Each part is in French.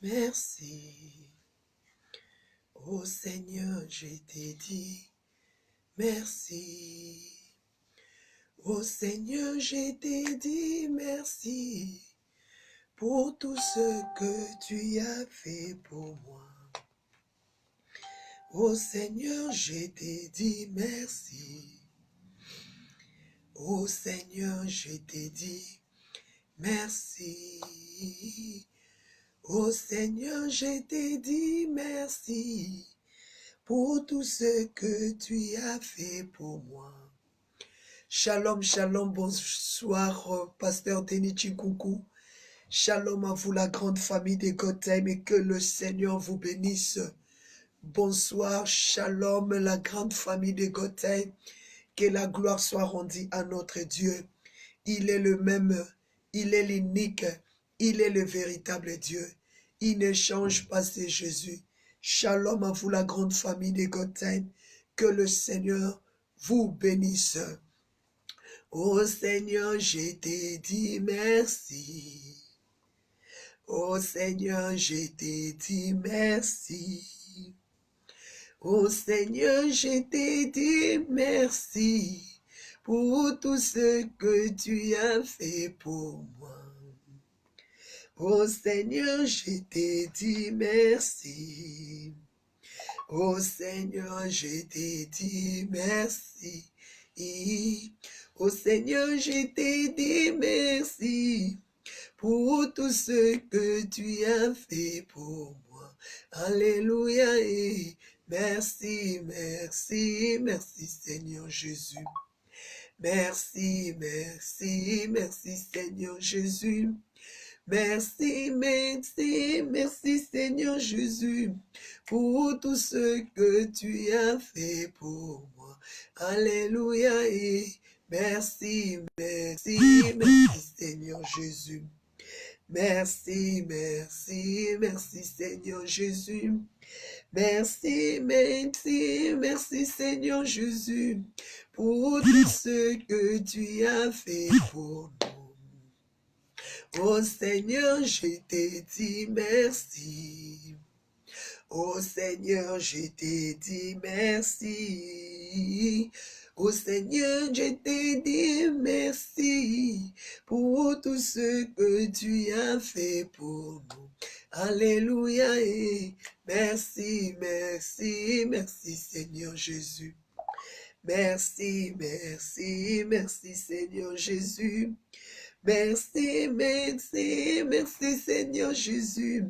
merci. Ô Seigneur, je t'ai dit merci. Ô Seigneur, je t'ai dit merci pour tout ce que tu as fait pour moi. Ô Seigneur, je t'ai dit merci. Ô Seigneur, je t'ai dit merci. Ô Seigneur, je t'ai dit merci pour tout ce que tu as fait pour moi. Shalom, shalom, bonsoir, pasteur Denis Chikoukou. Shalom à vous, la grande famille des Gotham, et que le Seigneur vous bénisse. Bonsoir, shalom, la grande famille des Gotham. Que la gloire soit rendue à notre Dieu. Il est le même, il est l'unique, il est le véritable Dieu. Il ne change pas, c'est Jésus. Shalom à vous, la grande famille des Gotham. Que le Seigneur vous bénisse. Ô Seigneur, je t'ai dit merci. Ô Seigneur, je t'ai dit merci. Ô Seigneur, je t'ai dit merci pour tout ce que tu as fait pour moi. Ô Seigneur, je t'ai dit merci. Ô Seigneur, je t'ai dit merci. Ô Seigneur, je t'ai dit merci pour tout ce que tu as fait pour moi. Alléluia et merci, merci, merci Seigneur Jésus. Merci, merci, merci Seigneur Jésus. Merci, merci, merci Seigneur Jésus pour tout ce que tu as fait pour moi. Alléluia et merci, merci, merci Seigneur Jésus. Merci, merci, merci Seigneur Jésus. Merci, merci, merci Seigneur Jésus pour tout ce que tu as fait pour nous. Oh Seigneur, je t'ai dit merci. Oh Seigneur, je t'ai dit merci. Oh Seigneur, je t'ai dit merci pour tout ce que tu as fait pour nous. Alléluia et merci, merci, merci Seigneur Jésus. Merci, merci, merci Seigneur Jésus. Merci, merci, merci Seigneur Jésus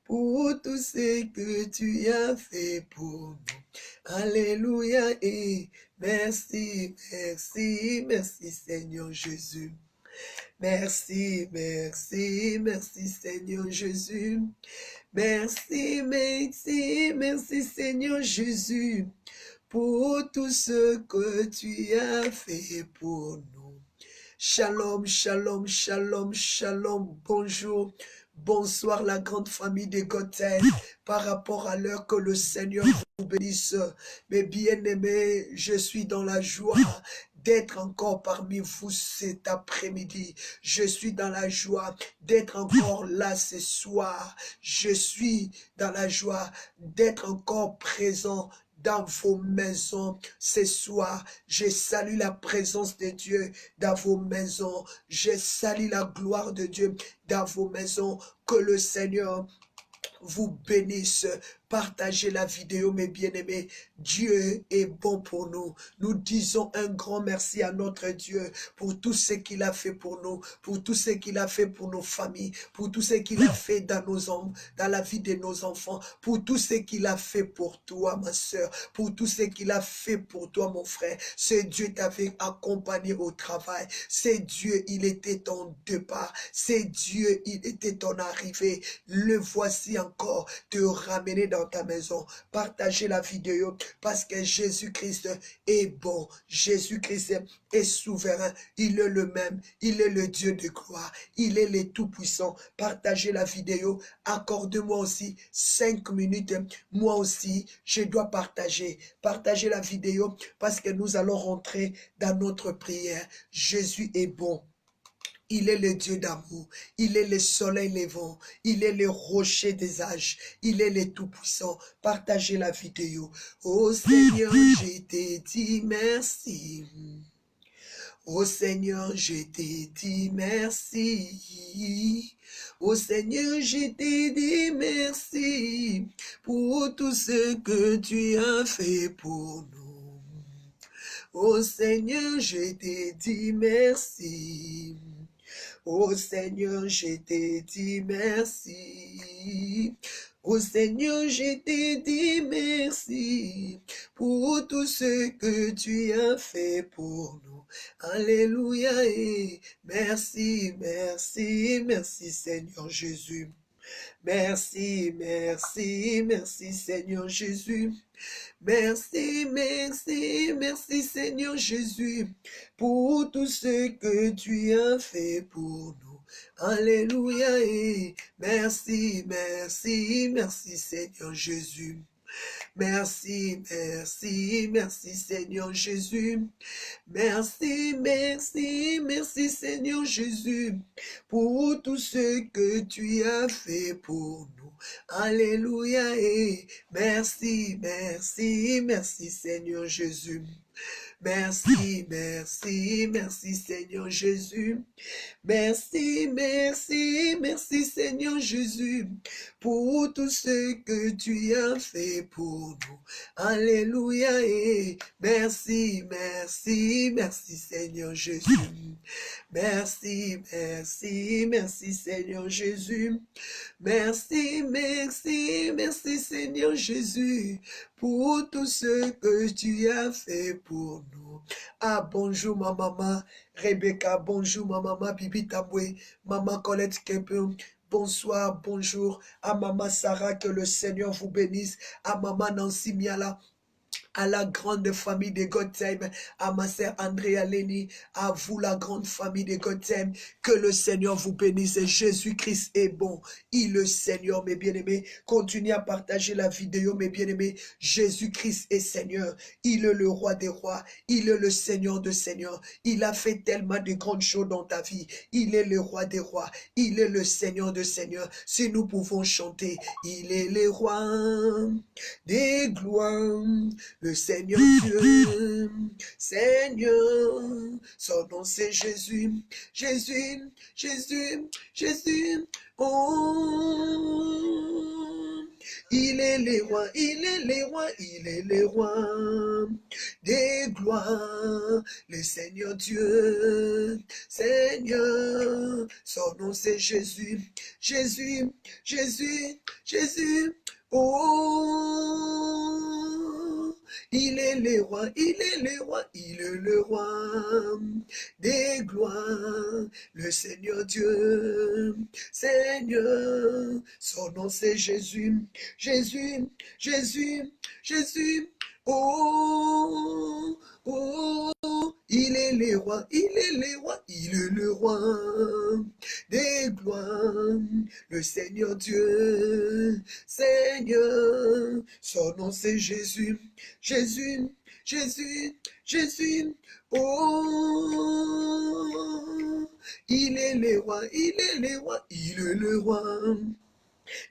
pour tout ce que tu as fait pour nous. Alléluia et merci, merci, merci Seigneur Jésus. Merci, merci, merci Seigneur Jésus. Merci, merci, merci Seigneur Jésus pour tout ce que tu as fait pour nous. Shalom, shalom, shalom, shalom, bonjour, bonsoir la grande famille des Gotham, par rapport à l'heure que le Seigneur vous bénisse. Mes bien-aimés, je suis dans la joie d'être encore parmi vous cet après-midi. Je suis dans la joie d'être encore là ce soir. Je suis dans la joie d'être encore présent dans vos maisons ce soir. Je salue la présence de Dieu dans vos maisons. Je salue la gloire de Dieu dans vos maisons. Que le Seigneur vous bénisse. Partagez la vidéo, mes bien-aimés. Dieu est bon pour nous. Nous disons un grand merci à notre Dieu pour tout ce qu'il a fait pour nous, pour tout ce qu'il a fait pour nos familles, pour tout ce qu'il a fait dans nos hommes, dans la vie de nos enfants, pour tout ce qu'il a fait pour toi, ma soeur, pour tout ce qu'il a fait pour toi, mon frère. C'est Dieu t'avait accompagné au travail. C'est Dieu, il était ton départ. C'est Dieu, il était ton arrivée. Le voici encore te ramener dans ta maison. Partagez la vidéo parce que Jésus-Christ est bon. Jésus-Christ est souverain. Il est le même. Il est le Dieu de gloire. Il est le tout-puissant. Partagez la vidéo. Accorde-moi aussi 5 minutes. Moi aussi, je dois partager. Partagez la vidéo parce que nous allons rentrer dans notre prière. Jésus est bon. Il est le Dieu d'amour, il est le soleil levant, il est le rocher des âges, il est le tout-puissant. Partagez la vidéo. Oh Seigneur, je te dis merci. Oh Seigneur, je te dis merci. Oh Seigneur, je te dis merci pour tout ce que tu as fait pour nous. Oh Seigneur, je te dis merci. Oh Seigneur, je te dis merci. Oh Seigneur, je te dis merci pour tout ce que tu as fait pour nous. Alléluia et merci, merci, merci Seigneur Jésus. Merci, merci, merci Seigneur Jésus. Merci, merci, merci Seigneur Jésus pour tout ce que tu as fait pour nous. Alléluia et merci, merci, merci Seigneur Jésus. Merci, merci, merci Seigneur Jésus. Merci, merci, merci Seigneur Jésus pour tout ce que tu as fait pour nous. Alléluia et merci, merci, merci Seigneur Jésus. Merci, merci, merci Seigneur Jésus. Merci, merci, merci Seigneur Jésus pour tout ce que tu as fait pour nous. Alléluia et merci, merci, merci Seigneur Jésus. Merci, merci, merci Seigneur Jésus. Merci, merci, merci Seigneur Jésus pour tout ce que tu as fait pour nous. Ah, bonjour ma maman Rebecca, bonjour ma maman Bibi Taboué, maman Colette Kempin. Bonsoir, bonjour à maman Sarah, que le Seigneur vous bénisse, à maman Nancy Miala, à la grande famille de Gotham, à ma sœur Andrea Leni, à vous la grande famille de Gotham, que le Seigneur vous bénisse. Jésus-Christ est bon, il est le Seigneur, mes bien-aimés. Continuez à partager la vidéo, mes bien-aimés. Jésus-Christ est Seigneur, il est le roi des rois, il est le Seigneur de seigneurs. Il a fait tellement de grandes choses dans ta vie. Il est le roi des rois, il est le Seigneur de seigneurs. Si nous pouvons chanter, il est le roi des gloires, le Seigneur Dieu, Seigneur, son nom c'est Jésus, Jésus, Jésus, Jésus, oh, il est le roi, il est le roi, il est le roi des gloires, le Seigneur Dieu, Seigneur, son nom c'est Jésus, Jésus, Jésus, Jésus, oh, il est le roi, il est le roi, il est le roi des gloires, le Seigneur Dieu, Seigneur, son nom c'est Jésus, Jésus, Jésus, Jésus, oh, oh, il est le roi, il est le roi, il est le roi des gloires, le Seigneur Dieu, Seigneur, son nom c'est Jésus, Jésus, Jésus, Jésus, oh, il est le roi, il est le roi, il est le roi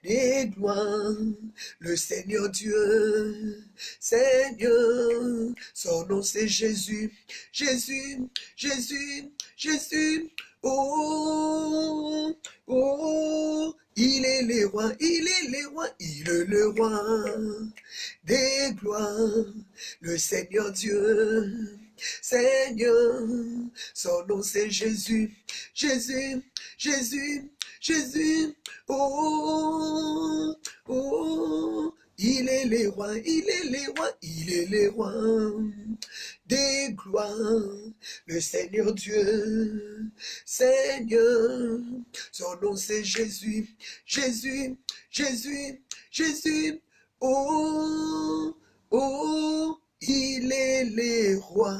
des gloires, le Seigneur Dieu, Seigneur, son nom c'est Jésus, Jésus, Jésus, Jésus, oh, oh, il est le roi, il est le roi, il est le roi des gloires, le Seigneur Dieu, Seigneur, son nom c'est Jésus, Jésus, Jésus, Jésus, oh, oh, il est le roi, il est le roi, il est le roi des gloires, le Seigneur Dieu, Seigneur, son nom c'est Jésus, Jésus, Jésus, Jésus, oh, oh, Il est le roi.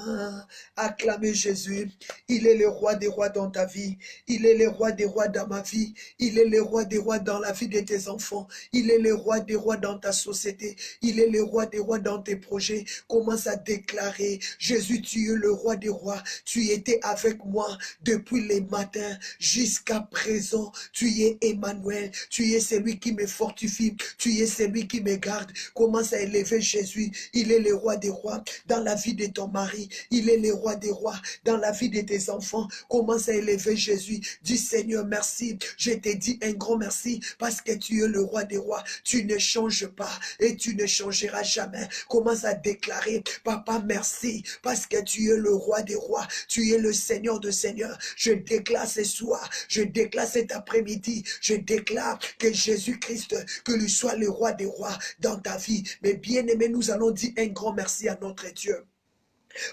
Acclamez Jésus. Il est le roi des rois dans ta vie. Il est le roi des rois dans ma vie. Il est le roi des rois dans la vie de tes enfants. Il est le roi des rois dans ta société. Il est le roi des rois dans tes projets. Commence à déclarer, Jésus, tu es le roi des rois. Tu étais avec moi depuis les matins jusqu'à présent. Tu es Emmanuel. Tu es celui qui me fortifie. Tu es celui qui me garde. Commence à élever Jésus. Il est le roi des rois dans la vie de ton mari. Il est le roi des rois dans la vie de tes enfants. Commence à élever Jésus. Dis Seigneur, merci. Je te dis un grand merci parce que tu es le roi des rois. Tu ne changes pas et tu ne changeras jamais. Commence à déclarer, Papa, merci parce que tu es le roi des rois. Tu es le Seigneur de seigneurs. Je déclare ce soir, je déclare cet après-midi, je déclare que Jésus-Christ, que lui soit le roi des rois dans ta vie. Mais bien aimé, nous allons dire un grand merci à notre Dieu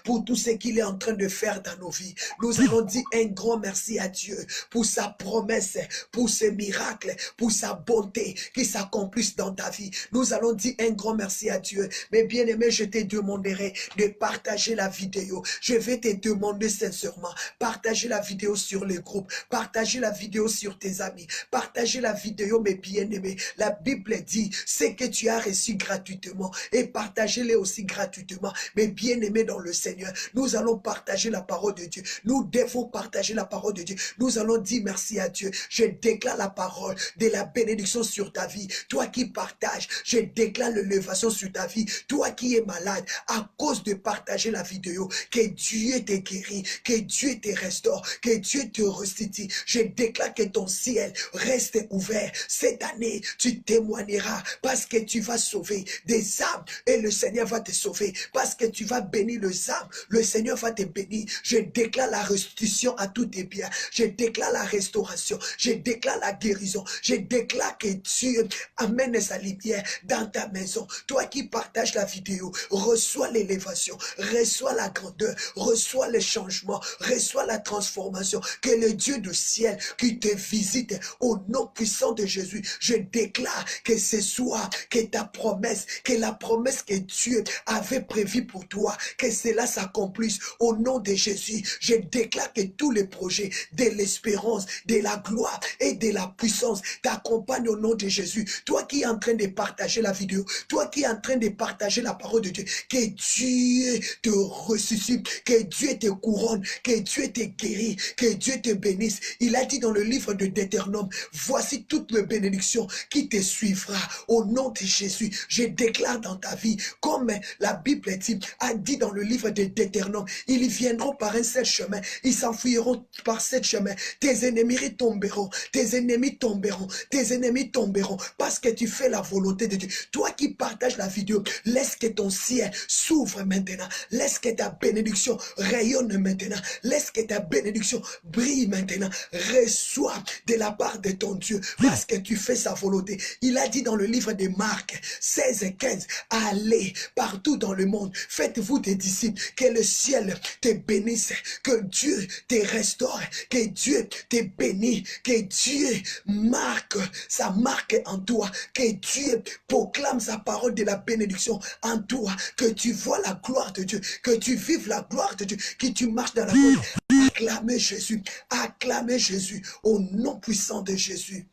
pour tout ce qu'il est en train de faire dans nos vies. Nous allons dire un grand merci à Dieu pour sa promesse, pour ses miracles, pour sa bonté qui s'accomplissent dans ta vie. Nous allons dire un grand merci à Dieu. Mais bien aimé, je te demanderai de partager la vidéo. Je vais te demander sincèrement, partager la vidéo sur les groupes, partager la vidéo sur tes amis, partager la vidéo, mes bien-aimés. La Bible dit, c'est que tu as reçu gratuitement et partagez-les aussi gratuitement. Mais bien-aimés dans le Seigneur, nous allons partager la parole de Dieu. Nous devons partager la parole de Dieu. Nous allons dire merci à Dieu. Je déclare la parole de la bénédiction sur ta vie. Toi qui partages, je déclare l'élévation sur ta vie. Toi qui es malade, à cause de partager la vidéo, que Dieu te guérit, que Dieu te restaure, que Dieu te restitue. Je déclare que ton ciel reste ouvert. Cette année, tu témoigneras parce que tu vas sauver des âmes et le Seigneur va te sauver. Parce que tu vas bénir les âmes, le Seigneur va te bénir. Je déclare la restitution à tous tes biens. Je déclare la restauration. Je déclare la guérison. Je déclare que Dieu amène sa lumière dans ta maison. Toi qui partages la vidéo, reçois l'élévation, reçois la grandeur, reçois le changement, reçois la transformation. Que le Dieu du ciel qui te visite au nom puissant de Jésus, je déclare que ce soit, que ta promesse, que la promesse que Dieu avait prévue pour toi, que cela s'accomplisse au nom de Jésus. Je déclare que tous les projets de l'espérance, de la gloire et de la puissance t'accompagnent au nom de Jésus. Toi qui es en train de partager la vidéo, toi qui es en train de partager la parole de Dieu, que Dieu te ressuscite, que Dieu te couronne, que Dieu te guérit, que Dieu te bénisse. Il a dit dans le livre de Deutéronome, voici toutes les bénédictions qui te suivra au nom de Jésus. Je déclare dans ta vie, comme la Bible a dit dans le livre de Deutéronome, ils viendront par un seul chemin, ils s'enfuiront par sept chemins. Tes ennemis tomberont, tes ennemis tomberont, tes ennemis tomberont, parce que tu fais la volonté de Dieu. Toi qui partages la vidéo, laisse que ton ciel s'ouvre maintenant, laisse que ta bénédiction rayonne maintenant, laisse que ta bénédiction brille maintenant. Reçois de la part de ton Dieu, parce que tu fais sa volonté. Il a dit dans le livre de Marc 16 et 15, allez partout dans le monde, faites-vous des disciples, que le ciel te bénisse, que Dieu te restaure, que Dieu te bénisse, que Dieu marque sa marque en toi, que Dieu proclame sa parole de la bénédiction en toi, que tu vois la gloire de Dieu, que tu vives la gloire de Dieu, que tu marches dans la gloire. Acclamez Jésus au nom puissant de Jésus.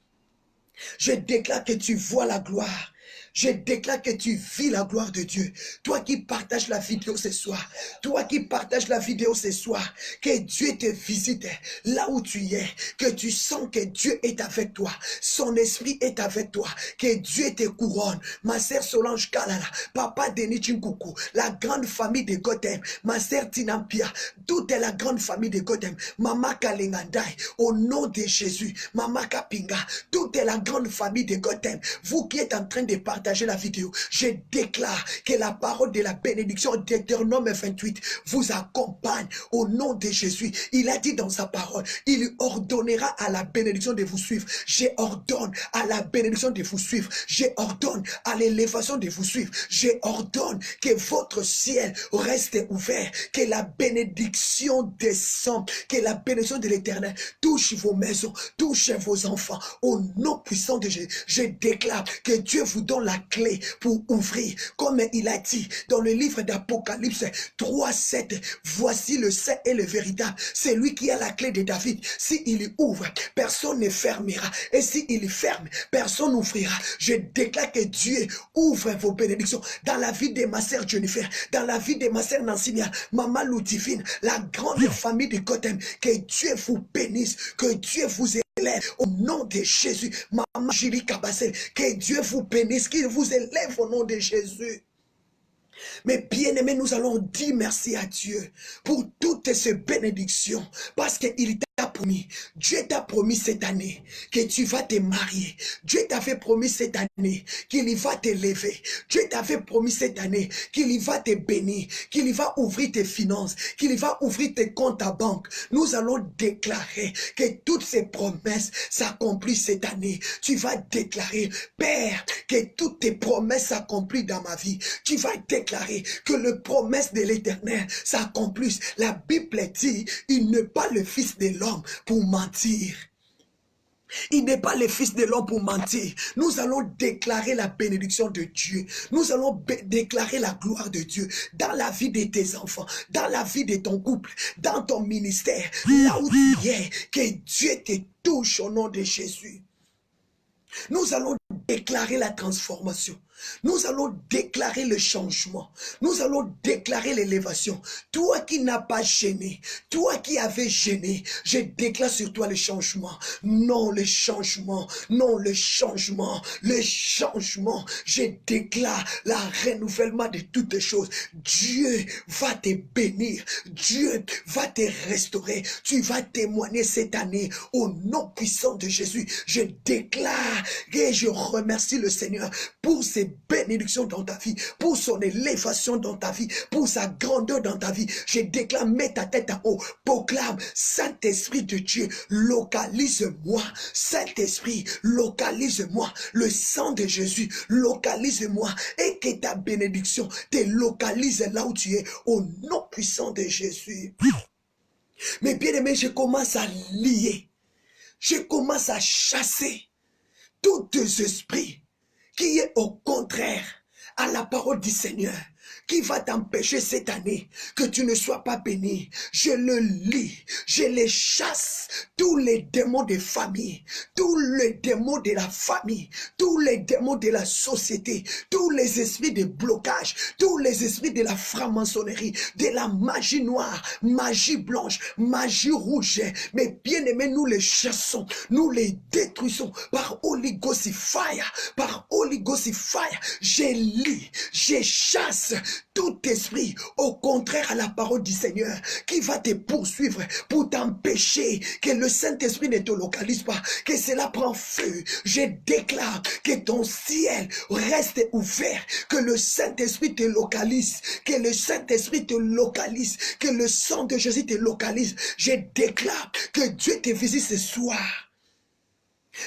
Je déclare que tu vois la gloire. Je déclare que tu vis la gloire de Dieu. Toi qui partages la vidéo ce soir, toi qui partages la vidéo ce soir, que Dieu te visite là où tu es, que tu sens que Dieu est avec toi, son esprit est avec toi, que Dieu te couronne. Ma sœur Solange Kalala, papa Denis Chinkoukou, la grande famille de Gotham, ma sœur Tinampia, toute la grande famille de Gotham, Mama Kalengandai, au nom de Jésus, Mama Kapinga, toute la grande famille de Gotham, vous qui êtes en train de partager la vidéo, je déclare que la parole de la bénédiction Deutéronome 28 vous accompagne au nom de Jésus. Il a dit dans sa parole, il ordonnera à la bénédiction de vous suivre. Je ordonne à la bénédiction de vous suivre. Je ordonne à l'élévation de vous suivre. Je ordonne que votre ciel reste ouvert, que la bénédiction descende, que la bénédiction de l'Éternel touche vos maisons, touche vos enfants. Au nom puissant de Jésus, je déclare que Dieu vous donne la la clé pour ouvrir. Comme il a dit dans le livre d'Apocalypse 3:7, voici le saint et le véritable. C'est lui qui a la clé de David. S'il ouvre, personne ne fermera. Et s'il ferme, personne n'ouvrira. Je déclare que Dieu ouvre vos bénédictions dans la vie de ma sœur Jennifer, dans la vie de ma sœur Nancinia, Maman Ludivine, la grande famille de Gotham. Que Dieu vous bénisse, que Dieu vous élève au nom de Jésus. Maman Julie Kabassel, que Dieu vous bénisse, qu'il vous élève au nom de Jésus. Mais bien aimé, nous allons dire merci à Dieu pour toutes ces bénédictions, parce qu'il t'a promis, Dieu t'a promis cette année que tu vas te marier. Dieu t'avait promis cette année qu'il va t'élever. Dieu t'avait promis cette année qu'il va te bénir, qu'il va ouvrir tes finances, qu'il va ouvrir tes comptes à banque. Nous allons déclarer que toutes ces promesses s'accomplissent cette année. Tu vas déclarer, Père, que toutes tes promesses s'accomplissent dans ma vie. Tu vas déclarer que les promesses de l'Éternel s'accomplissent. La Bible dit, il n'est pas le Fils de l'homme pour mentir. Il n'est pas le Fils de l'homme pour mentir. Nous allons déclarer la bénédiction de Dieu. Nous allons déclarer la gloire de Dieu dans la vie de tes enfants, dans la vie de ton couple, dans ton ministère, là où tu es, que Dieu te touche au nom de Jésus. Nous allons déclarer la transformation. Nous allons déclarer le changement. Nous allons déclarer l'élévation. Toi qui n'as pas gêné, toi qui avais gêné, je déclare sur toi le changement. Non, le changement. Non, le changement. Le changement. Je déclare le renouvellement de toutes choses. Dieu va te bénir. Dieu va te restaurer. Tu vas témoigner cette année au nom puissant de Jésus. Je déclare et je remercie le Seigneur pour ses bénédictions dans ta vie, pour son élévation dans ta vie, pour sa grandeur dans ta vie. Je déclare, mets ta tête en haut, proclame, Saint-Esprit de Dieu, localise-moi. Saint-Esprit, localise-moi. Le sang de Jésus, localise-moi. Et que ta bénédiction te localise là où tu es, au nom puissant de Jésus. Mais bien aimé, je commence à lier. Je commence à chasser tous tes esprits qui est au contraire à la parole du Seigneur, qui va t'empêcher cette année que tu ne sois pas béni. Je le lis, je les chasse, tous les démons de famille, tous les démons de la famille, tous les démons de la société, tous les esprits de blocage, tous les esprits de la franc-maçonnerie, de la magie noire, magie blanche, magie rouge. Mais bien aimés, nous les chassons, nous les détruisons par Holy Ghost Fire, par Holy Ghost Fire. Je lis, je chasse tout esprit au contraire à la parole du Seigneur qui va te poursuivre pour t'empêcher que le Saint-Esprit ne te localise pas, que cela prend feu. Je déclare que ton ciel reste ouvert, que le Saint-Esprit te localise, que le Saint-Esprit te localise, que le sang de Jésus te localise. Je déclare que Dieu te visite ce soir.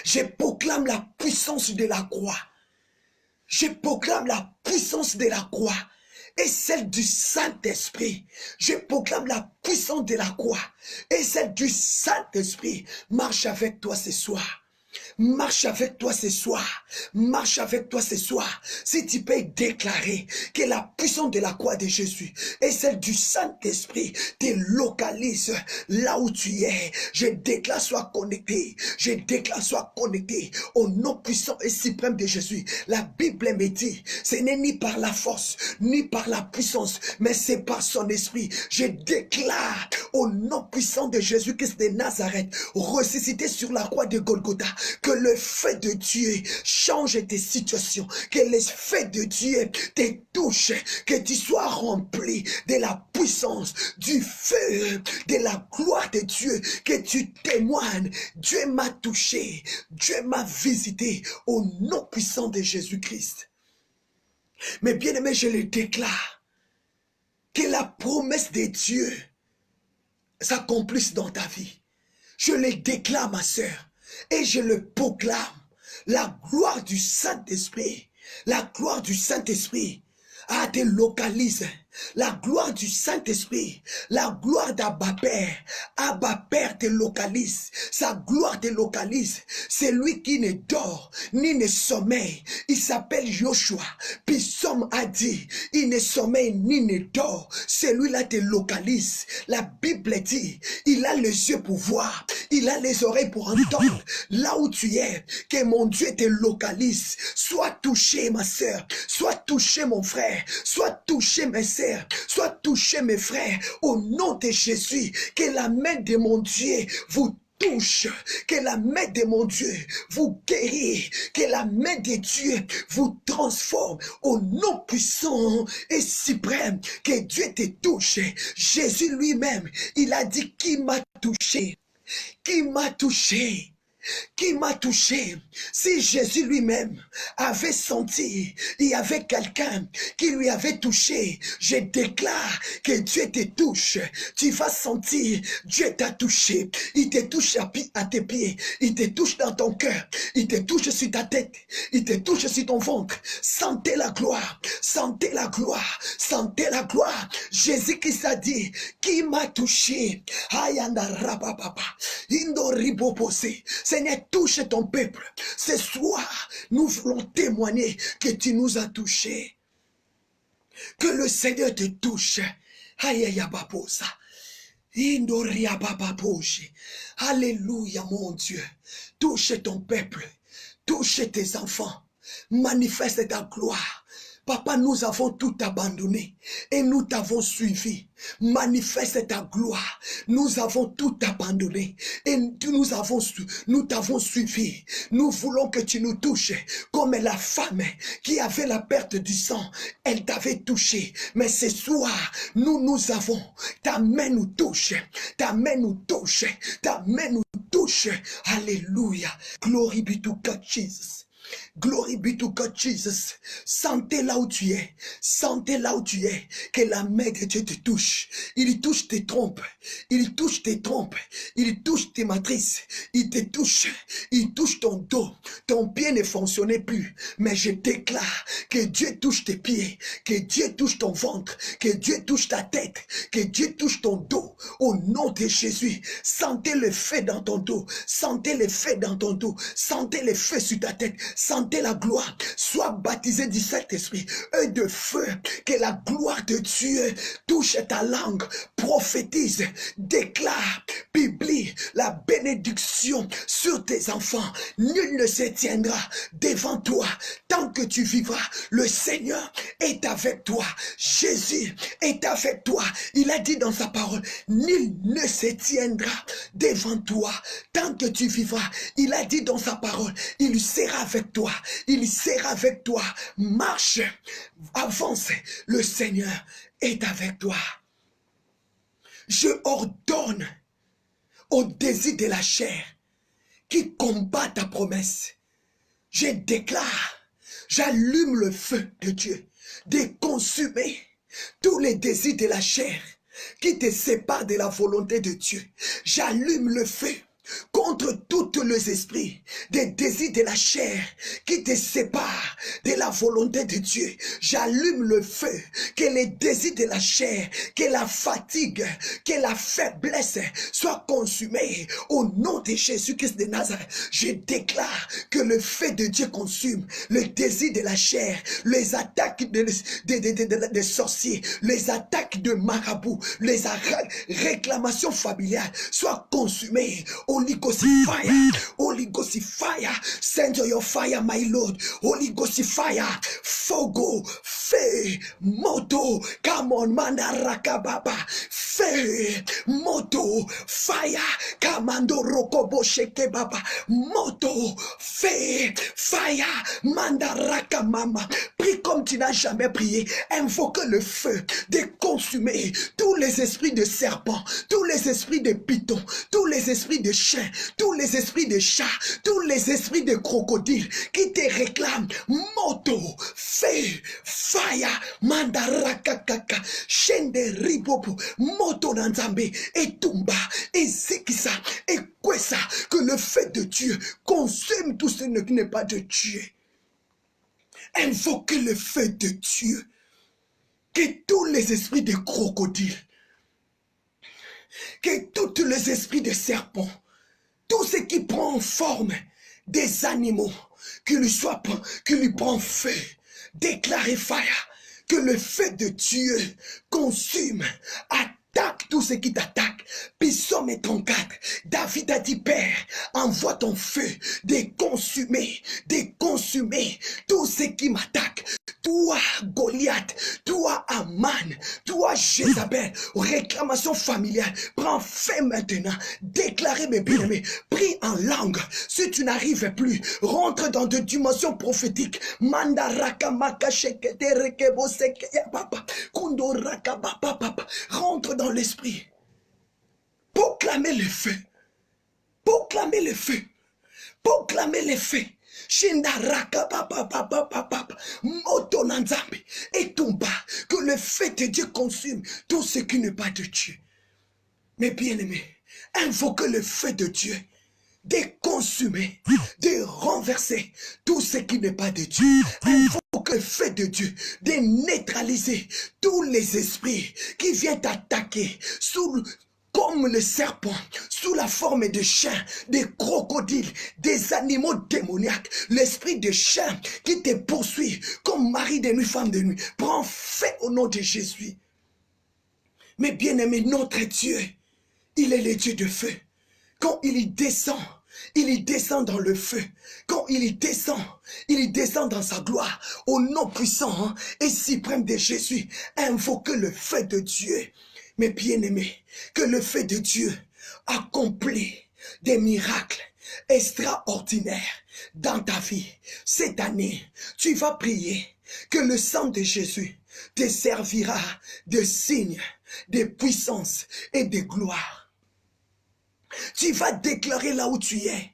Je proclame la puissance de la croix. Je proclame la puissance de la croix et celle du Saint-Esprit. Je proclame la puissance de la croix et celle du Saint-Esprit. Marche avec toi ce soir. Marche avec toi ce soir. Marche avec toi ce soir. Si tu peux déclarer que la puissance de la croix de Jésus et celle du Saint-Esprit te localise là où tu es. Je déclare, sois connecté. Je déclare, sois connecté au nom puissant et suprême de Jésus. La Bible me dit, ce n'est ni par la force, ni par la puissance, mais c'est par son esprit. Je déclare au nom puissant de Jésus-Christ de Nazareth, ressuscité sur la croix de Golgotha, que le feu de Dieu change tes situations, que le feu de Dieu te touche, que tu sois rempli de la puissance, du feu, de la gloire de Dieu, que tu témoignes. Dieu m'a touché, Dieu m'a visité au nom puissant de Jésus-Christ. Mais bien aimé, je le déclare, que la promesse de Dieu s'accomplisse dans ta vie. Je le déclare, ma sœur. Et je le proclame, la gloire du Saint-Esprit, la gloire du Saint-Esprit te localise, la gloire du Saint-Esprit, la gloire d'Abba Père. Abba Père te localise, sa gloire te localise. C'est lui qui ne dort ni ne sommeille. Il s'appelle Joshua. Puis Somme a dit, il ne sommeille ni ne dort. Celui-là te localise. La Bible dit, il a les yeux pour voir, il a les oreilles pour entendre. Là où tu es, que mon Dieu te localise. Sois touché, ma sœur. Sois touché, mon frère. Sois touché, mes sœurs. Sois touché, mes frères. Au nom de Jésus, que la main de mon Dieu vous touche, que la main de mon Dieu vous guérit, que la main de Dieu vous transforme au nom puissant et suprême, que Dieu te touche. Jésus lui-même, il a dit, qui m'a touché? Qui m'a touché? Qui m'a touché? Si Jésus lui-même avait senti, il y avait quelqu'un qui lui avait touché, je déclare que Dieu te touche. Tu vas sentir, Dieu t'a touché. Il te touche à tes pieds, il te touche dans ton cœur, il te touche sur ta tête, il te touche sur ton ventre. Sentez la gloire, sentez la gloire, sentez la gloire. Jésus qui s'est dit, qui m'a touché? Seigneur, touche ton peuple. Ce soir, nous voulons témoigner que tu nous as touchés. Que le Seigneur te touche. Alléluia, mon Dieu. Touche ton peuple. Touche tes enfants. Manifeste ta gloire. Papa, nous avons tout abandonné et nous t'avons suivi. Manifeste ta gloire. Nous avons tout abandonné et nous t'avons suivi. Nous voulons que tu nous touches comme la femme qui avait la perte du sang. Elle t'avait touché. Mais ce soir, nous avons. Ta main nous touche. Ta main nous touche. Ta main nous touche. Alléluia. Glory be to God, Jesus. Glory be to God, Jesus. Sentez là où tu es. Sentez là où tu es. Que la main de Dieu te touche. Il touche tes trompes. Il touche tes trompes. Il touche tes matrices. Il te touche. Il touche ton dos. Ton pied ne fonctionnait plus. Mais je déclare que Dieu touche tes pieds. Que Dieu touche ton ventre. Que Dieu touche ta tête. Que Dieu touche ton dos. Au nom de Jésus. Sentez le feu dans ton dos. Sentez le feu dans ton dos. Sentez le feu sur ta tête. Sentez la gloire. Sois baptisé du Saint-Esprit. Œil de feu. Que la gloire de Dieu touche ta langue. Prophétise. Déclare. Publie la bénédiction sur tes enfants. Nul ne se tiendra devant toi. Tant que tu vivras, le Seigneur est avec toi. Jésus est avec toi. Il a dit dans sa parole, nul ne se tiendra devant toi. Tant que tu vivras, il a dit dans sa parole, il sera avec toi. Il sera avec toi. Marche, avance. Le Seigneur est avec toi. Je ordonne au désir de la chair qui combat ta promesse. Je déclare, j'allume le feu de Dieu de consumer tous les désirs de la chair qui te séparent de la volonté de Dieu. J'allume le feu contre tous les esprits des désirs de la chair qui te séparent de la volonté de Dieu. J'allume le feu, que les désirs de la chair, que la fatigue, que la faiblesse soient consumés au nom de Jésus-Christ de Nazareth. Je déclare que le feu de Dieu consume le désir de la chair, les attaques des sorciers, les attaques de marabouts, les réclamations familiales soient consumées. Holy Ghost fire, Holy Ghost fire, send your fire, my Lord. Holy Ghost fire, fogo, feu, moto, come on, mandarakababa, feu, moto, fire, kamando rokobo sheke baba, moto, feu, fire, mandaraka mama. Prie comme tu n'as jamais prié, invoque le feu de consumer tous les esprits de serpents, tous les esprits de pitons, tous les esprits de chiens, tous les esprits de chats, tous les esprits de crocodiles qui te réclament. Moto, feu, fire, mandarakakaka, shende ribopo, moto nanzambe, et tumba, et zikisa, et kwesa, que le feu de Dieu consume tout ce qui n'est pas de Dieu. Invoquez le feu de Dieu. que tous les esprits de crocodiles, que tous les esprits de serpents, tout ce qui prend forme des animaux, qui lui prend feu, déclarez fire, que le feu de Dieu consume, attaque tout ce qui t'attaque. Psaume 34, David a dit, Père, envoie ton feu, de consumer tout ce qui m'attaque. Toi, Goliath, toi, Aman, toi, Jézabel, réclamation familiale, prends fin maintenant, déclarez mes bien-aimés, prie en langue, si tu n'arrives plus, rentre dans des dimensions prophétiques, rentre dans l'esprit, proclamez le feu, proclamez le feu, proclamez le feu. Et tomba, que le feu de Dieu consume tout ce qui n'est pas de Dieu. Mes bien-aimés, invoquez le feu de Dieu, de consumer, de renverser tout ce qui n'est pas de Dieu. Invoquez le feu de Dieu, de neutraliser tous les esprits qui viennent attaquer comme le serpent, sous la forme de chiens, des crocodiles, des animaux démoniaques, l'esprit de chien qui te poursuit comme mari de nuit, femme de nuit, prends fin au nom de Jésus. Mais bien-aimé, notre Dieu, il est le Dieu de feu. Quand il y descend dans le feu. Quand il y descend dans sa gloire, au nom puissant et suprême de Jésus, invoquez le feu de Dieu. Mais bien-aimés, que le feu de Dieu accomplit des miracles extraordinaires dans ta vie. Cette année, tu vas prier que le sang de Jésus te servira de signe, de puissance et de gloire. Tu vas déclarer là où tu es.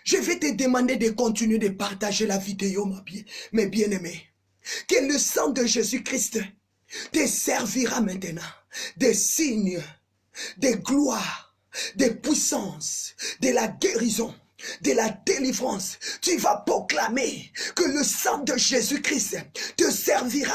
Je vais te demander de continuer de partager la vidéo, mes bien-aimés. Que le sang de Jésus-Christ te servira maintenant des signes, des gloires, des puissances, de la guérison, de la délivrance. Tu vas proclamer que le sang de Jésus-Christ te servira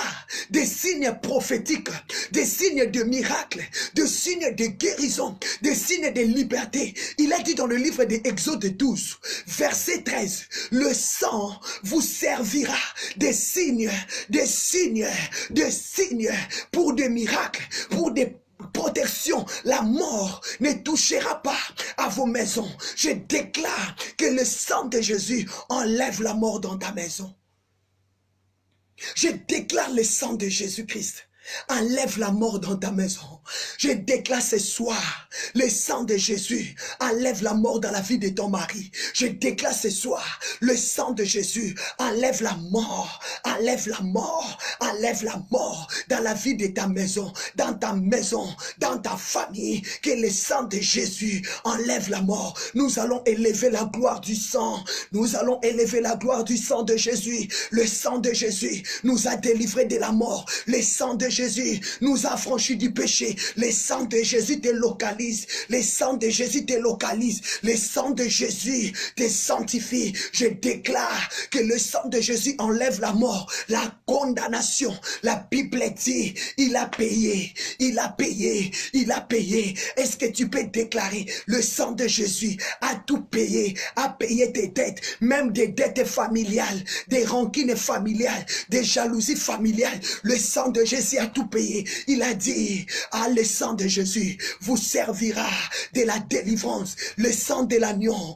des signes prophétiques, des signes de miracles, des signes de guérison, des signes de liberté. Il a dit dans le livre d'Exode 12, verset 13, le sang vous servira des signes, pour des miracles, pour des protection, la mort ne touchera pas à vos maisons. Je déclare que le sang de Jésus enlève la mort dans ta maison. Je déclare le sang de Jésus-Christ enlève la mort dans ta maison. Je déclare ce soir, le sang de Jésus enlève la mort dans la vie de ton mari. Je déclare ce soir, le sang de Jésus enlève la mort, enlève la mort, enlève la mort dans la vie de ta maison, dans ta famille. Que le sang de Jésus enlève la mort. Nous allons élever la gloire du sang. Nous allons élever la gloire du sang de Jésus. Le sang de Jésus nous a délivrés de la mort. Le sang de Jésus nous a affranchis du péché. Le sang de Jésus te localise. Le sang de Jésus te localise. Le sang de Jésus te sanctifie. Je déclare que le sang de Jésus enlève la mort, la condamnation. La Bible dit, il a payé, il a payé, il a payé. Est-ce que tu peux déclarer, le sang de Jésus a tout payé, a payé tes dettes, même des dettes familiales, des rancines familiales, des jalousies familiales. Le sang de Jésus a tout payé. Il a dit, le sang de Jésus vous servira de la délivrance. Le sang de l'agneau,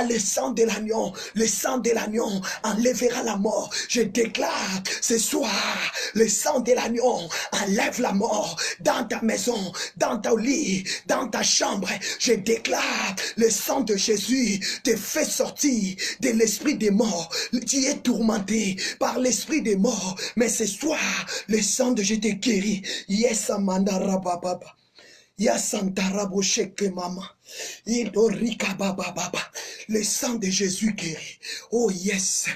le sang de l'agneau, le sang de l'agneau enlèvera la mort. Je déclare ce soir, le sang de l'agneau enlève la mort dans ta maison, dans ton lit, dans ta chambre. Je déclare, le sang de Jésus te fait sortir de l'esprit des morts. Tu es tourmenté par l'esprit des morts, mais ce soir, le sang de Jésus te guérit. Yes, Amanda Rababa. Yes, Santara Bosheke Mama. Le sang de Jésus guérit. Oh yes.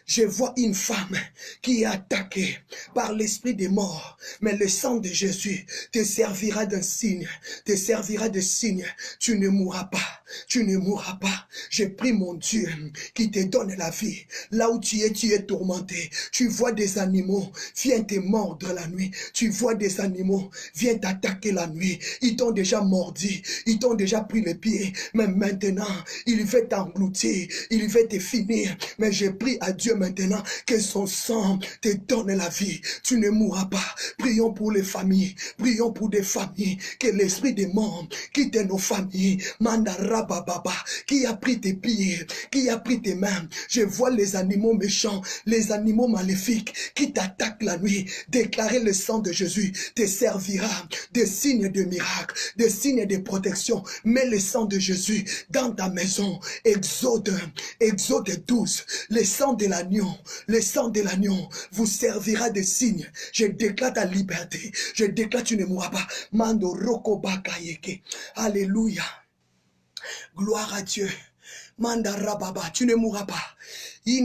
Je vois une femme qui est attaquée par l'esprit des morts. Mais le sang de Jésus te servira d'un signe. Te servira de signe. Tu ne mourras pas. Tu ne mourras pas. Je prie mon Dieu qui te donne la vie. Là où tu es tourmenté. Tu vois des animaux, viennent te mordre la nuit. Tu vois des animaux, viennent t'attaquer la nuit. Ils t'ont déjà mordi. Ils t'ont déjà pris les pieds. Mais maintenant, il veut t'engloutir. Il veut te finir. Mais je prie à Dieu maintenant que son sang te donne la vie. Tu ne mourras pas. Prions pour les familles. Prions pour des familles. Que l'esprit des morts quitte nos familles. Mandarababa, qui a pris tes pieds, qui a pris tes mains. Je vois les animaux méchants, les animaux maléfiques qui t'attaquent la nuit. Déclarer le sang de Jésus te servira de signes de miracles, de signes de protection. Mets le sang de Jésus dans ta maison. Exode 12, le sang de l'agneau, le sang de l'agneau vous servira de signe. Je déclare ta liberté. Je déclare tu ne mourras pas. Mando roko bakayeke. Alléluia. Gloire à Dieu. Mandarababa, tu ne mourras pas. Dieu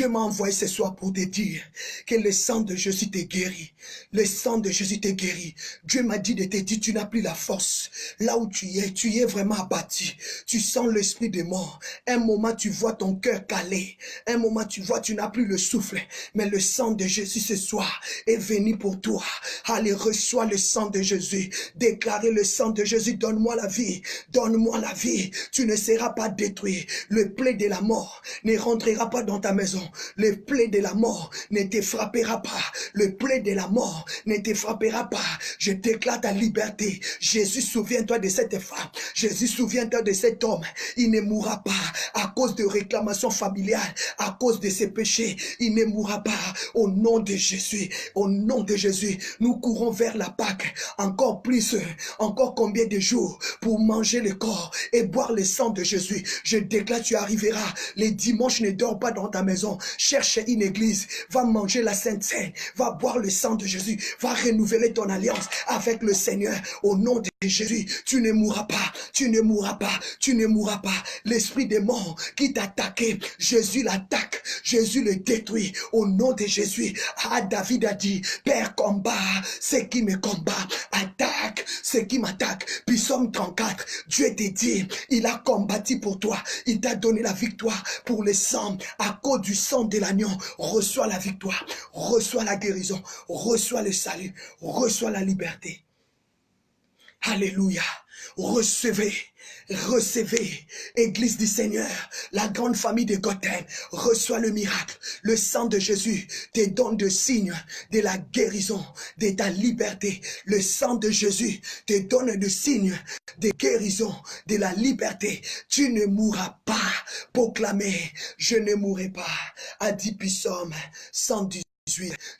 m'a envoyé ce soir pour te dire que le sang de Jésus te guérit. Le sang de Jésus te guérit. Dieu m'a dit de te dire, tu n'as plus la force. Là où tu es vraiment abattu. Tu sens l'esprit de mort. Un moment, tu vois ton cœur calé. Un moment, tu vois, tu n'as plus le souffle. Mais le sang de Jésus ce soir est venu pour toi. Allez, reçois le sang de Jésus. Déclarez le sang de Jésus. Donne-moi la vie. Donne-moi la vie. Tu ne seras pas détruit. Le plaie de la mort ne rentrera pas dans ta maison. Le plaie de la mort ne te frappera pas. Le plaie de la mort ne te frappera pas. Je déclare ta liberté. Jésus, souviens-toi de cette femme. Jésus, souviens-toi de cet homme. Il ne mourra pas à cause de réclamations familiales, à cause de ses péchés. Il ne mourra pas au nom de Jésus. Au nom de Jésus, nous courons vers la Pâque. Encore plus, encore combien de jours pour manger le corps et boire le sang de Jésus. Je déclare, tu arriveras. Les dimanches, ne dors pas dans ta maison. Cherche une église. Va manger la Sainte Seine. Va boire le sang de Jésus. Va renouveler ton alliance avec le Seigneur. Au nom de Jésus, tu ne mourras pas. Tu ne mourras pas. Tu ne mourras pas. L'esprit des morts qui t'attaquait, Jésus l'attaque. Jésus le détruit. Au nom de Jésus. Ah, David a dit, Père, combat ce qui me combat. Attaque ce qui m'attaque. Puis Psaume 34, Dieu te dit, il a combattu pour toi. Il t'a donné la victoire pour le sang. À cause du sang de l'agneau, reçois la victoire, reçois la guérison, reçois le salut, reçois la liberté. Alléluia. Recevez, recevez, Église du Seigneur, la grande famille de Gotham, reçois le miracle. Le sang de Jésus te donne de signes de la guérison, de ta liberté. Le sang de Jésus te donne de signes de guérison, de la liberté. Tu ne mourras pas. Proclamez, je ne mourrai pas. A dit Psaume 118.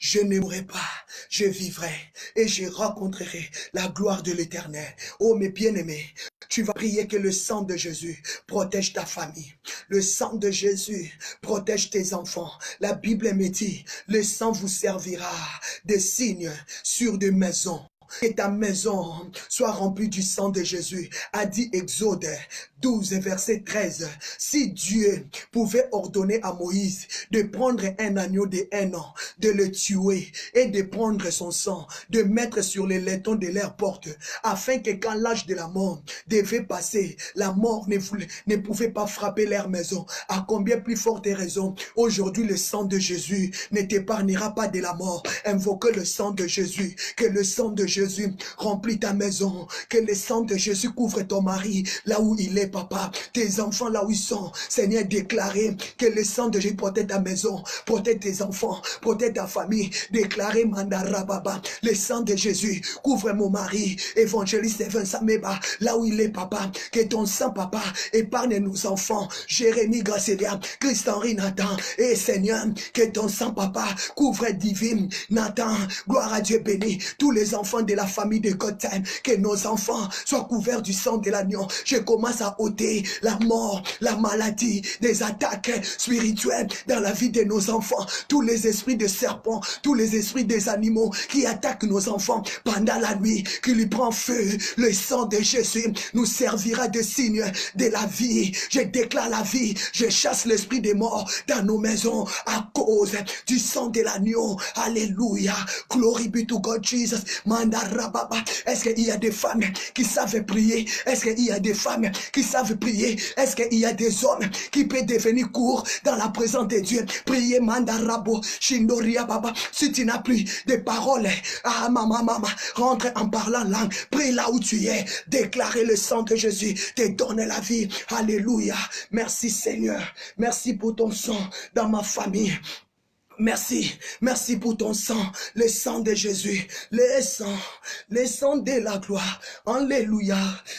Je ne mourrai pas, je vivrai et je rencontrerai la gloire de l'Éternel. Oh mes bien-aimés, tu vas prier que le sang de Jésus protège ta famille. Le sang de Jésus protège tes enfants. La Bible me dit, le sang vous servira de signe sur des maisons. Que ta maison soit remplie du sang de Jésus, a dit Exode 12, verset 13. Si Dieu pouvait ordonner à Moïse de prendre un agneau de 1 an, de le tuer et de prendre son sang, de mettre sur les laitons de leur porte, afin que quand l'âge de la mort devait passer, la mort ne pouvait pas frapper leur maison. À combien plus forte raison, aujourd'hui le sang de Jésus ne t'épargnera pas de la mort. Invoque le sang de Jésus, que le sang de Jésus remplit ta maison, que le sang de Jésus couvre ton mari là où il est, papa, tes enfants là où ils sont. Seigneur, déclarez que le sang de Jésus protège ta maison, protège tes enfants, protège ta famille. Déclarez Mandara Baba, le sang de Jésus couvre mon mari, évangéliste Evan Sameba, là où il est, papa, que ton sang, papa, épargne nos enfants, Jérémie Gracélia, Christ-Henri Nathan, et Seigneur, que ton sang, papa, couvre divine Nathan, gloire à Dieu béni, tous les enfants de la famille de Gotham, que nos enfants soient couverts du sang de l'agneau. Je commence à va ôter la mort, la maladie, des attaques spirituelles dans la vie de nos enfants. Tous les esprits de serpents, tous les esprits des animaux qui attaquent nos enfants pendant la nuit, qui lui prend feu, le sang de Jésus nous servira de signe de la vie. Je déclare la vie, je chasse l'esprit des morts dans nos maisons à cause du sang de l'agneau. Alléluia. Glory be to God Jesus. Mandarababa. Est-ce qu'il y a des femmes qui savent prier? Est-ce qu'il y a des femmes qui savent prier? Est-ce qu'il y a des hommes qui peuvent devenir courts dans la présence de Dieu? Priez Mandarabo, Shindoria Baba. Si tu n'as plus de paroles, ah maman, rentre en parlant langue. Prie là où tu es. Déclarer le sang de Jésus te donne la vie. Alléluia. Merci Seigneur. Merci pour ton sang dans ma famille. Merci, merci pour ton sang, le sang de Jésus, le sang de la gloire, alléluia,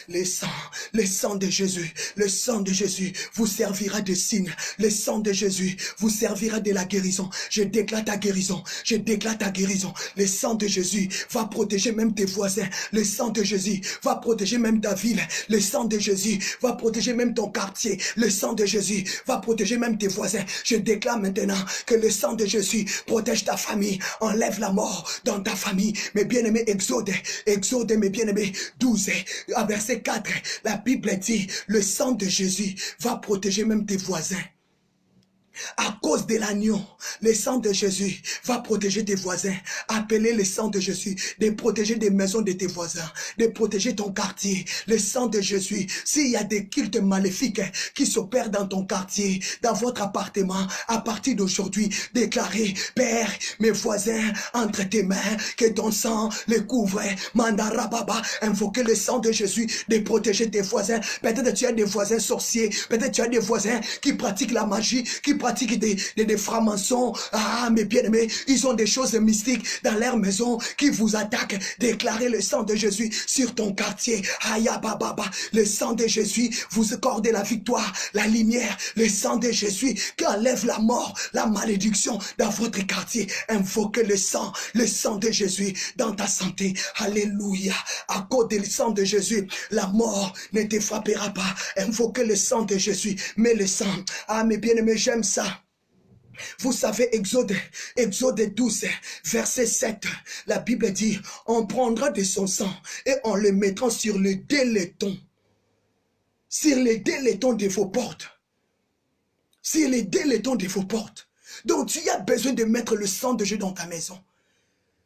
le sang de Jésus, le sang de Jésus vous servira de signe, le sang de Jésus vous servira de la guérison, je déclare ta guérison, je déclare ta guérison, le sang de Jésus va protéger même tes voisins, le sang de Jésus va protéger même ta ville, le sang de Jésus va protéger même ton quartier, le sang de Jésus va protéger même tes voisins, je déclare maintenant que le sang de Jésus protège ta famille, enlève la mort dans ta famille. Mes bien-aimés, Exode, mes bien-aimés, 12, à verset 4, la Bible dit, le sang de Jésus va protéger même tes voisins. À cause de l'agneau, le sang de Jésus va protéger tes voisins. Appelez le sang de Jésus, de protéger des maisons de tes voisins, de protéger ton quartier. Le sang de Jésus, s'il y a des cultes maléfiques qui s'opèrent dans ton quartier, dans votre appartement, à partir d'aujourd'hui, déclarez, Père, mes voisins, entre tes mains, que ton sang les couvre. Mandara Baba, invoquez le sang de Jésus, de protéger tes voisins. Peut-être tu as des voisins sorciers, peut-être tu as des voisins qui pratiquent la magie, qui pratiquent des francs-maçons. Ah, mes bien-aimés, ils ont des choses mystiques dans leur maison qui vous attaquent. Déclarez le sang de Jésus sur ton quartier. Aya Baba, le sang de Jésus vous accorde la victoire, la lumière, le sang de Jésus qui enlève la mort, la malédiction dans votre quartier. Invoquez le sang de Jésus dans ta santé. Alléluia. À cause du sang de Jésus, la mort ne te frappera pas. Invoquez le sang de Jésus. Mais le sang, ah mes bien-aimés, j'aime ça. Vous savez, Exode 12, verset 7, la Bible dit, on prendra de son sang et on le mettra sur le déléton de vos portes. Sur les délétons de vos portes. Donc tu as besoin de mettre le sang de Jésus dans ta maison.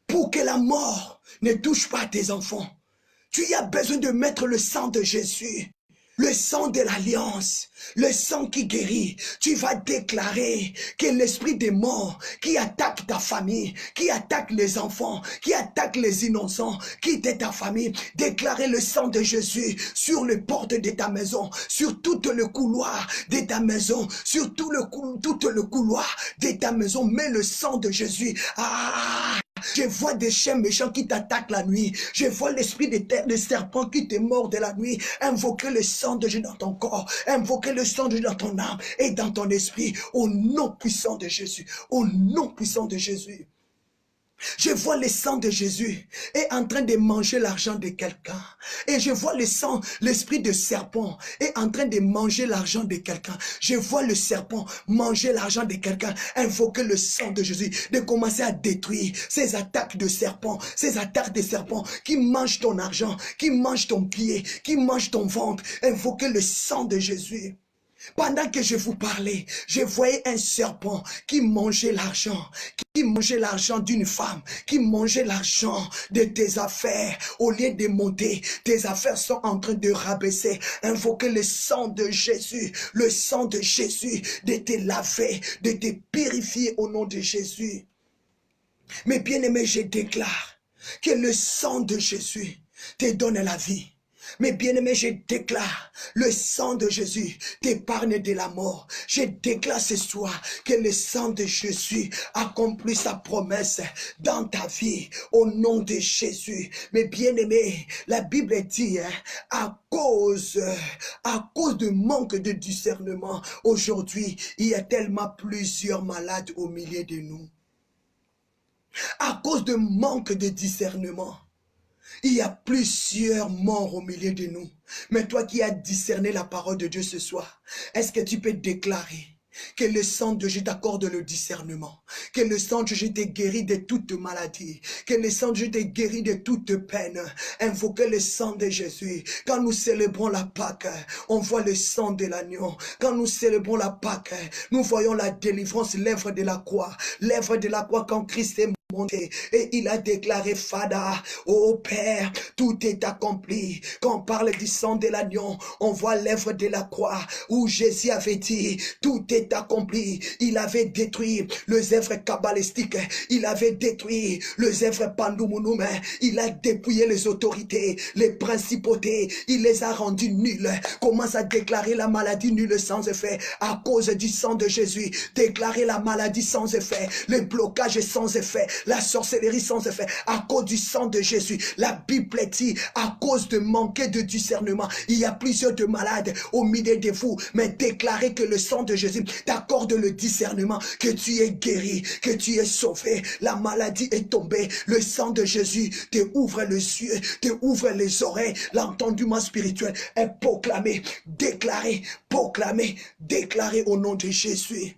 Pour que la mort ne touche pas tes enfants. Tu as besoin de mettre le sang de Jésus. Le sang de l'alliance, le sang qui guérit. Tu vas déclarer que l'esprit des morts qui attaque ta famille, qui attaque les enfants, qui attaque les innocents, quitte ta famille. Déclarer le sang de Jésus sur les portes de ta maison, sur tout le couloir de ta maison, sur tout le couloir de ta maison. Mets le sang de Jésus. Ah! Je vois des chiens méchants qui t'attaquent la nuit. Je vois l'esprit de serpent qui te mord de la nuit. Invoquez le sang de Jésus dans ton corps. Invoquez le sang de Jésus dans ton âme et dans ton esprit. Au nom puissant de Jésus. Au nom puissant de Jésus. Je vois le sang de Jésus est en train de manger l'argent de quelqu'un. Et je vois le sang, l'esprit de serpent est en train de manger l'argent de quelqu'un. Je vois le serpent manger l'argent de quelqu'un. Invoquer le sang de Jésus, de commencer à détruire ces attaques de serpents, ces attaques de serpents qui mangent ton argent, qui mangent ton pied, qui mangent ton ventre. Invoquer le sang de Jésus. Pendant que je vous parlais, je voyais un serpent qui mangeait l'argent d'une femme, qui mangeait l'argent de tes affaires. Au lieu de monter, tes affaires sont en train de rabaisser. Invoquez le sang de Jésus, de te laver, de te purifier au nom de Jésus. Mes bien-aimés, je déclare que le sang de Jésus te donne la vie. Mes bien-aimés, je déclare, le sang de Jésus t'épargne de la mort. Je déclare ce soir que le sang de Jésus accomplit sa promesse dans ta vie, au nom de Jésus. Mes bien-aimés, la Bible dit, à cause de manque de discernement, aujourd'hui, il y a tellement plusieurs malades au milieu de nous. À cause de manque de discernement. Il y a plusieurs morts au milieu de nous. Mais toi qui as discerné la parole de Dieu ce soir, est-ce que tu peux déclarer que le sang de Jésus t'accorde le discernement, que le sang de Jésus te guérit de toute maladie, que le sang de Jésus te guérit de toute peine. Invoquez le sang de Jésus. Quand nous célébrons la Pâque, on voit le sang de l'agneau. Quand nous célébrons la Pâque, nous voyons la délivrance, l'œuvre de la croix. L'œuvre de la croix quand Christ est monté et il a déclaré Fada, ô Père, tout est accompli. Quand on parle du sang de l'agneau, on voit l'œuvre de la croix où Jésus avait dit tout est accompli. Il avait détruit les œuvres kabbalistiques, il avait détruit les œuvres pandumunume, il a dépouillé les autorités, les principautés, il les a rendues nulles. Commence à déclarer la maladie nulle sans effet à cause du sang de Jésus. Déclarer la maladie sans effet, le blocage sans effet, la sorcellerie sans effet, à cause du sang de Jésus. La Bible dit, à cause de manquer de discernement, il y a plusieurs de malades au milieu de vous, mais déclarez que le sang de Jésus t'accorde le discernement, que tu es guéri, que tu es sauvé, la maladie est tombée, le sang de Jésus te ouvre les yeux, te ouvre les oreilles, l'entendement spirituel est proclamé, déclaré, proclamé, déclaré au nom de Jésus.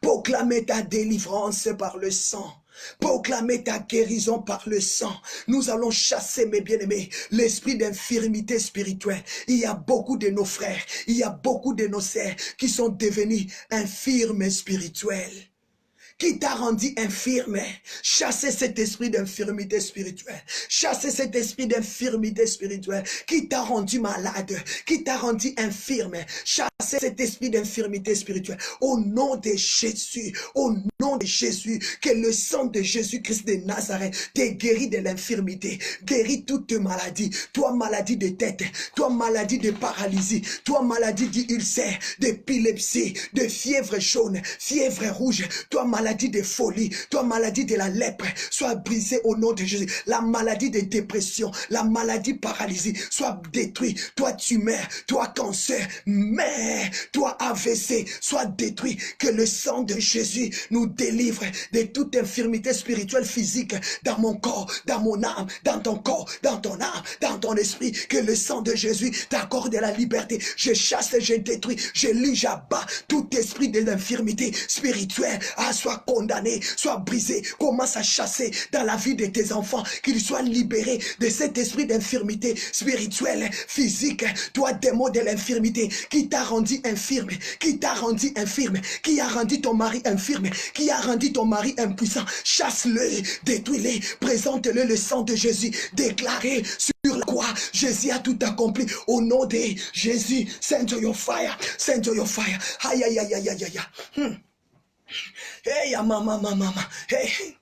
Proclamez ta délivrance par le sang. Proclamez ta guérison par le sang. Nous allons chasser, mes bien-aimés, l'esprit d'infirmité spirituelle. Il y a beaucoup de nos frères, il y a beaucoup de nos sœurs qui sont devenus infirmes spirituels. Qui t'a rendu infirme? Chassez cet esprit d'infirmité spirituelle. Chassez cet esprit d'infirmité spirituelle. Qui t'a rendu malade? Qui t'a rendu infirme? Chassez cet esprit d'infirmité spirituelle. Au nom de Jésus, au nom de Jésus, que le sang de Jésus-Christ de Nazareth te guérit de l'infirmité, guérit toute maladie. Toi, maladie de tête, toi, maladie de paralysie, toi, maladie d'ulcère, d'épilepsie, de fièvre jaune, fièvre rouge, toi, maladie de folie, toi maladie de la lèpre, soit brisée au nom de Jésus. La maladie de dépression, la maladie paralysie, soit détruite. Toi tumeur, toi cancer, mais toi AVC, soit détruit. Que le sang de Jésus nous délivre de toute infirmité spirituelle, physique, dans mon corps, dans mon âme, dans ton corps, dans ton âme, dans ton esprit. Que le sang de Jésus t'accorde la liberté. Je chasse, je détruis, je lis, j'abats tout esprit de l'infirmité spirituelle. Soit condamné, soit brisé. Commence à chasser dans la vie de tes enfants, qu'ils soient libérés de cet esprit d'infirmité spirituelle, physique. Toi, démon de l'infirmité, qui t'a rendu infirme, qui t'a rendu infirme, qui a rendu ton mari infirme, qui a rendu ton mari impuissant, chasse-le, détruis-le, présente-le le sang de Jésus, déclaré sur la croix. Jésus a tout accompli au nom de Jésus. Send your fire, send your fire. Aïe, aïe, aïe, aïe, aïe, aïe. Hey, mama, mama, mama. Hey.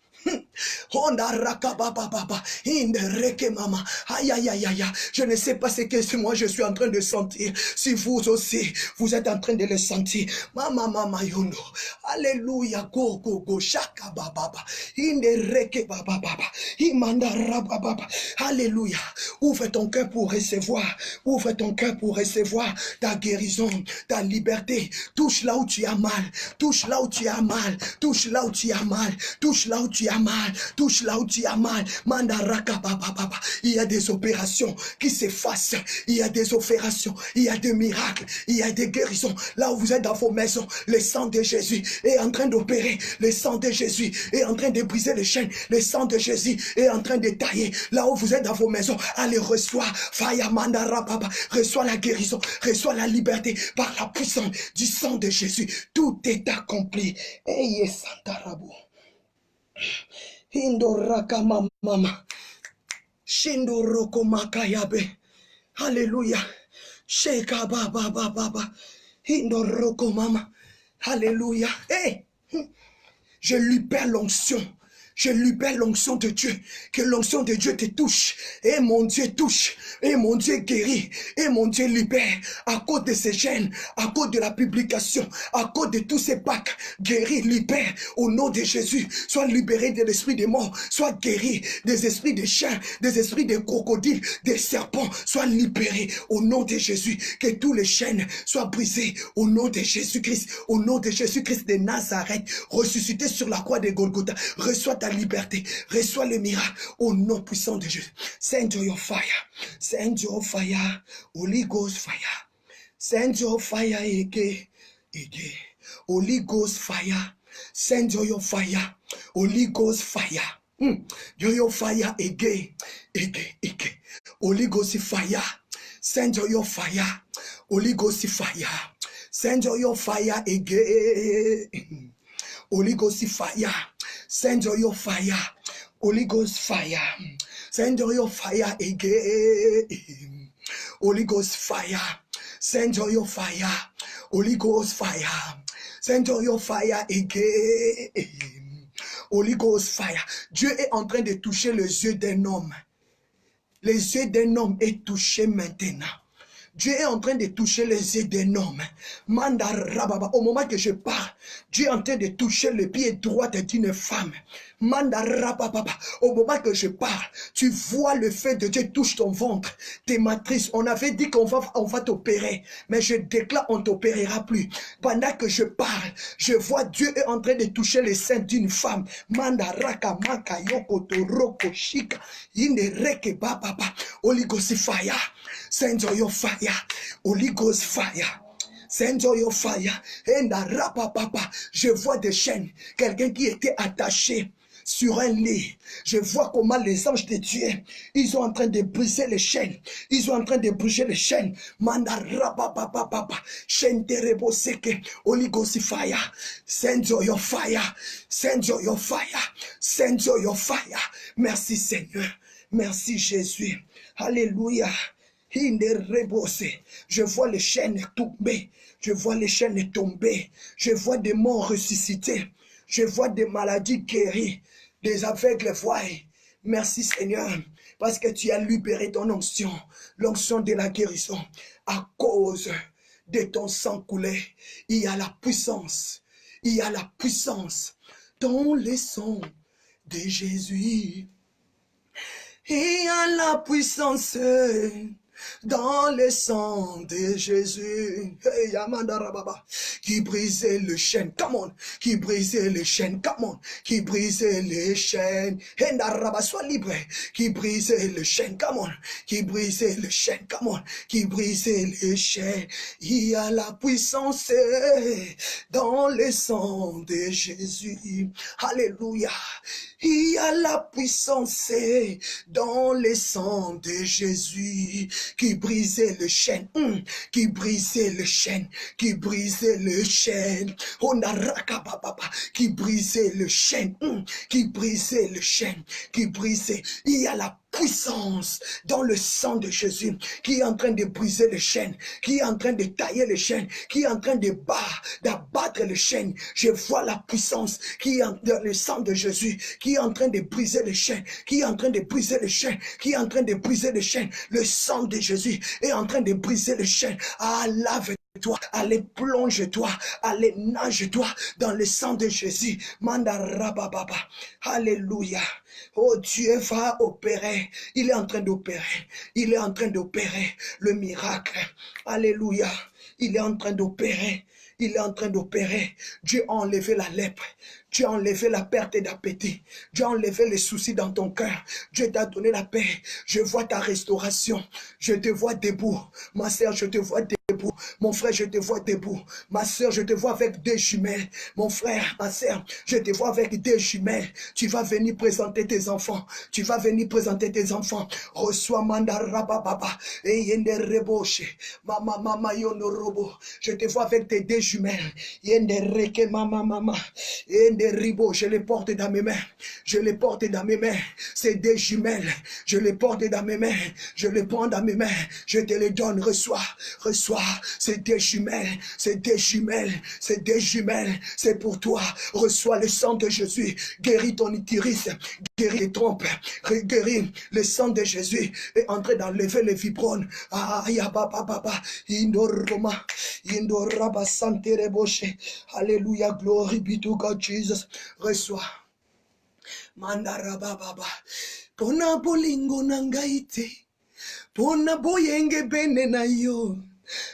Honda rakababa baba in reke mama. Aïe aïe aïe aïe. Je ne sais pas ce que moi je suis en train de sentir. Si vous aussi vous êtes en train de le sentir. Mama mama yono. Alléluia go go go shaka baba in reke baba baba. Imanda rababa. Alléluia. Ouvre ton cœur pour recevoir. Ouvre ton cœur pour recevoir ta guérison, ta liberté. Touche là où tu as mal. Touche là où tu as mal. Touche là où tu as mal. Touche là où tu as mal, touche là où tu as mal. Mandaraka baba baba. Il y a des opérations qui s'effacent. Il y a des opérations, il y a des miracles, il y a des guérisons. Là où vous êtes dans vos maisons, le sang de Jésus est en train d'opérer. Le sang de Jésus est en train de briser les chaînes. Le sang de Jésus est en train de tailler. Là où vous êtes dans vos maisons, allez reçois Faya Mandara baba. Reçois la guérison, reçois la liberté par la puissance du sang de Jésus. Tout est accompli. Eye Santarabo. Indoraka mama. Shindoroko makayabe. Alléluia. Sheka baba baba. Indoroko mama. Alléluia. Hey. Je libère l'onction. Je libère l'onction de Dieu. Que l'onction de Dieu te touche. Et mon Dieu touche. Et mon Dieu guérit. Et mon Dieu libère. À cause de ces chaînes. À cause de la publication. À cause de tous ces packs. Guérit, libère. Au nom de Jésus. Sois libéré de l'esprit des morts. Sois guéri des esprits de chiens. Des esprits de crocodiles. Des serpents. Sois libéré. Au nom de Jésus. Que tous les chaînes soient brisées. Au nom de Jésus-Christ. Au nom de Jésus-Christ de Nazareth. Ressuscité sur la croix de Golgotha. Reçois ta liberté. Reçois le miracle au nom puissant de Jésus. Send your fire. Send your fire. Holy Ghost fire. Send your fire again. Again. Holy Ghost fire. Send your fire. Holy Ghost fire. Your fire again. Again. Again. Holy Ghost fire. Send your fire. Holy Ghost fire. Send your fire again. Holy Ghost fire. Send your fire. Holy Ghost fire. Send your fire again. Holy Ghost fire. Send your fire. Holy Ghost fire. Send your fire again. Holy Ghost fire. Dieu est en train de toucher les yeux d'un homme. Les yeux d'un homme est touché maintenant. Dieu est en train de toucher les yeux d'un homme. Mandarababa. Au moment que je parle, Dieu est en train de toucher le pied droit d'une femme. Mandarababa. Au moment que je parle, tu vois le fait de Dieu touche ton ventre, tes matrices. On avait dit qu'on va t'opérer, mais je déclare on t'opérera plus. Pendant que je parle, je vois Dieu est en train de toucher les seins d'une femme. Mandaraka maka yoko toroko shika indereke baba. Holy Ghost fire. Send your fire. Holy Ghost fire. Send your fire. And papa. Je vois des chaînes. Quelqu'un qui était attaché sur un lit. Je vois comment les anges de Dieu, ils sont en train de briser les chaînes. Ils sont en train de briser les chaînes. Mandarababa. Chaîne terebo seke. Holy Ghost fire. Send your fire. Send your fire. Send your fire. Merci Seigneur. Merci Jésus. Alléluia. Je vois les chaînes tomber. Je vois les chaînes tomber. Je vois des morts ressuscités. Je vois des maladies guéries. Des aveugles voient. Merci Seigneur. Parce que tu as libéré ton onction. L'onction de la guérison. À cause de ton sang coulé. Il y a la puissance. Il y a la puissance. Dans le sang de Jésus. Il y a la puissance. Dans le sang de Jésus, hey, qui brisait le chêne, come on, qui brisait le chêne, come on, qui brisait les chaînes, sois libre, qui brisait le chêne, come on, qui brisait le chêne, come on, qui brisait les chaînes. Il y a la puissance dans le sang de Jésus, alléluia. Il y a la puissance dans le sang de Jésus qui brisait le chêne, qui brisait le chêne, qui brisait le chêne, qui brisait le chêne, qui brisait le chêne, qui brisait. Il y a la puissance dans le sang de Jésus qui est en train de briser les chaînes, qui est en train de tailler les chaînes, qui est en train d'abattre les chaînes. Je vois la puissance qui est dans le sang de Jésus, qui est en train de briser les chaînes, qui est en train de briser les chaînes, qui est en train de briser les chaînes. Le sang de Jésus est en train de briser les chaînes. Ah, lave-toi, allez plonge-toi, allez nage-toi dans le sang de Jésus. Mandarababa. Alléluia. Oh, Dieu va opérer. Il est en train d'opérer. Il est en train d'opérer le miracle. Alléluia. Il est en train d'opérer. Il est en train d'opérer. Dieu a enlevé la lèpre. Dieu a enlevé la perte d'appétit. Dieu a enlevé les soucis dans ton cœur. Dieu t'a donné la paix. Je vois ta restauration. Je te vois debout. Ma sœur, je te vois debout. Mon frère, je te vois debout. Ma sœur, je te vois avec deux jumelles. Mon frère, ma sœur, je te vois avec deux jumelles. Tu vas venir présenter tes enfants. Tu vas venir présenter tes enfants. Reçois Mandarababa. Et Yende Reboche. Mama Yonorobo. Je te vois avec tes deux jumelles. Yende Reke mama. Yende Ribo. Je les porte dans mes mains. Je les porte dans mes mains. C'est des jumelles. Je les porte dans mes mains. Je les prends dans mes mains. Je te les donne. Reçois. C'est des jumelles. C'est des jumelles. C'est des jumelles. C'est pour toi. Reçois le sang de Jésus. Guéris ton utérus. Guéris les trompes. Guéris le sang de Jésus. Et entrer d'enlever les fibromes. Ah, yababa. Indoroma. Indoraba santereboche. Alléluia. Glory be to God Jesus. Reçois. Mandarababa. Pona bolingo nangaite. Pona boyenge bene na yo.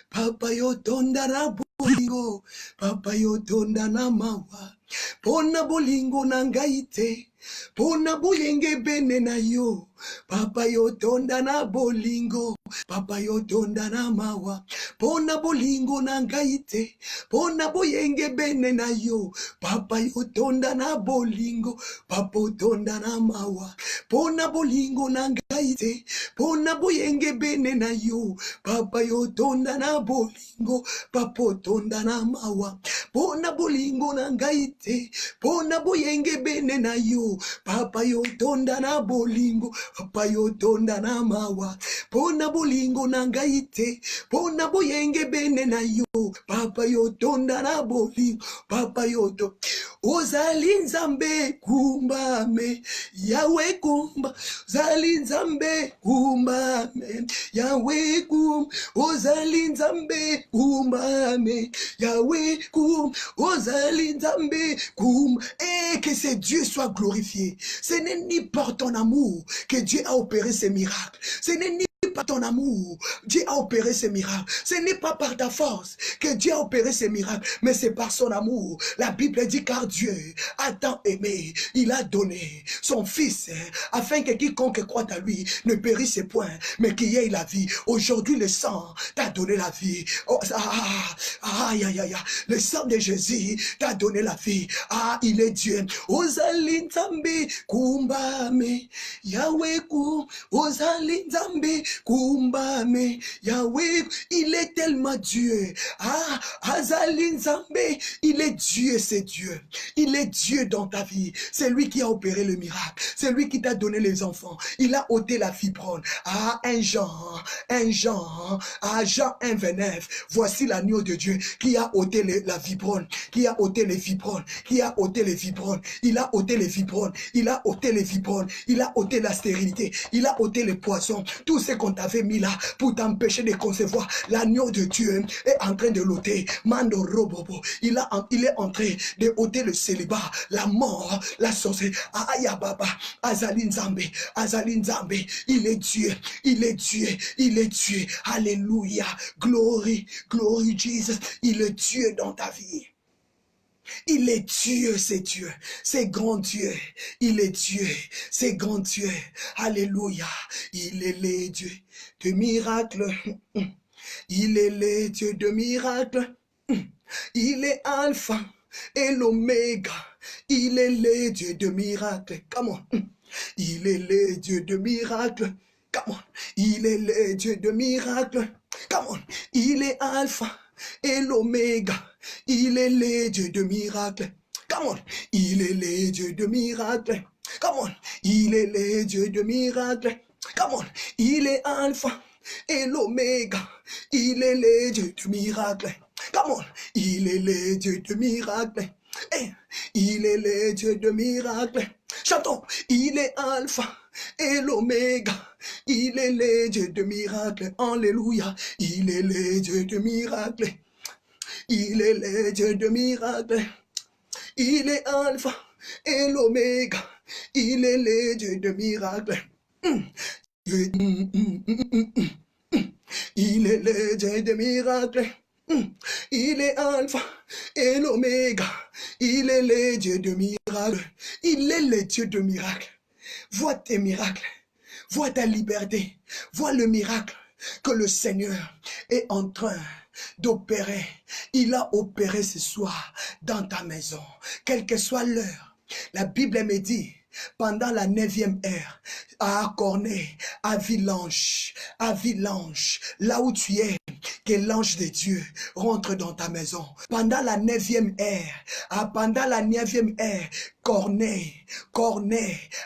Papa yo tonda na bolingo. Papa yo tonda na mawa. Pona bolingo na ngai te, pona boyenge bene na yo. Papa yo tonda na bolingo, papa yo tonda na mawa. Pona bolingo na ngai te, pona boyenge bene na yo. Papa yo tonda na bolingo, papa tonda na mawa. Pona bolingo na ngai te, pona boyenge bene na yo. Papa yo tonda na bolingo, papa tonda na mawa. Pona bolingo na ngai te, pona boyenge bene na yo. Papa yo tonda na bolingo, papa yo tonda na mawa. Pona bolingo na ngai te, pona boyenge bene na yo. Papa yo tonda na bolingo, papa yo to. Ozali nzambe kumbame, Yahweh kumba. Ozali nzambe kumbame, Yahweh kumba. Ozali nzambe kumbame, Yahweh kumba. Ozali nzambe kumba. Et que ce Dieu soit glorifié. Ce n'est ni par ton amour que Dieu a opéré ces miracles. Ce n'est ni par ton amour, Dieu a opéré ces miracles. Ce n'est pas par ta force que Dieu a opéré ces miracles, mais c'est par son amour. La Bible dit car Dieu a tant aimé, il a donné son Fils, afin que quiconque croit à lui ne périsse point, mais qu'il y ait la vie. Aujourd'hui, le sang t'a donné la vie. Oh, le sang de Jésus t'a donné la vie. Ah, il est Dieu. Ozali nzambe kumbame, Yahweh kum. Ozali nzambe kumbame, Yahweh, il est tellement Dieu. Ah, Azali nzambe, il est Dieu, c'est Dieu. Il est Dieu dans ta vie. C'est lui qui a opéré le miracle. C'est lui qui t'a donné les enfants. Il a ôté la fibrone. Ah, Jean 1:29. Voici l'agneau de Dieu qui a ôté la fibrone, qui a ôté les fibrones, qui a ôté les fibrones. Il a ôté les fibrones, il a ôté les fibrones, il a ôté la stérilité, il a ôté les poissons, tout ce qu'on t'avait mis là pour t'empêcher de concevoir. L'agneau de Dieu est en train de l'ôter. Mando robobo, il est en train de ôter le célibat, la mort, la sorcellerie. Aya baba, Azali Nzambe, il est Dieu, il est Dieu, il est Dieu. Alléluia, glory, glory Jesus, il est Dieu dans ta vie. Il est Dieu, c'est grand Dieu. Il est Dieu, c'est grand Dieu. Alléluia. Il est le Dieu de miracles. Il est le Dieu de miracles. Il est Alpha et l'Oméga. Il est le Dieu de miracles. Come on. Il est le Dieu de miracles. Come on. Il est le Dieu de miracles. Come on. Il est Alpha et l'Oméga. Il est le Dieu de miracles. Come on. Il est le Dieu de miracles. Come on. Il est le Dieu de miracles. Come on. Il est Alpha et l'Oméga. Il est le Dieu de miracles. Come on. Il est le Dieu de miracles. Hey. Il est le Dieu de miracles. Chantons. Il est Alpha et l'Oméga. Il est le Dieu de miracles. Alléluia. Il est le Dieu de miracles. Il est le Dieu de miracles. Il est Alpha et l'Oméga. Il est le Dieu de miracles. Il est le Dieu de miracles. Il est Alpha et l'Oméga. Il est le Dieu de miracles. Il est le Dieu de miracles. Vois tes miracles. Vois ta liberté. Vois le miracle que le Seigneur est en train d'opérer. Il a opéré ce soir dans ta maison, quelle que soit l'heure. La Bible me dit, pendant la 9e heure, à Corneille, à Villange, là où tu es, que l'ange de Dieu rentre dans ta maison. Pendant la 9e heure, Corneille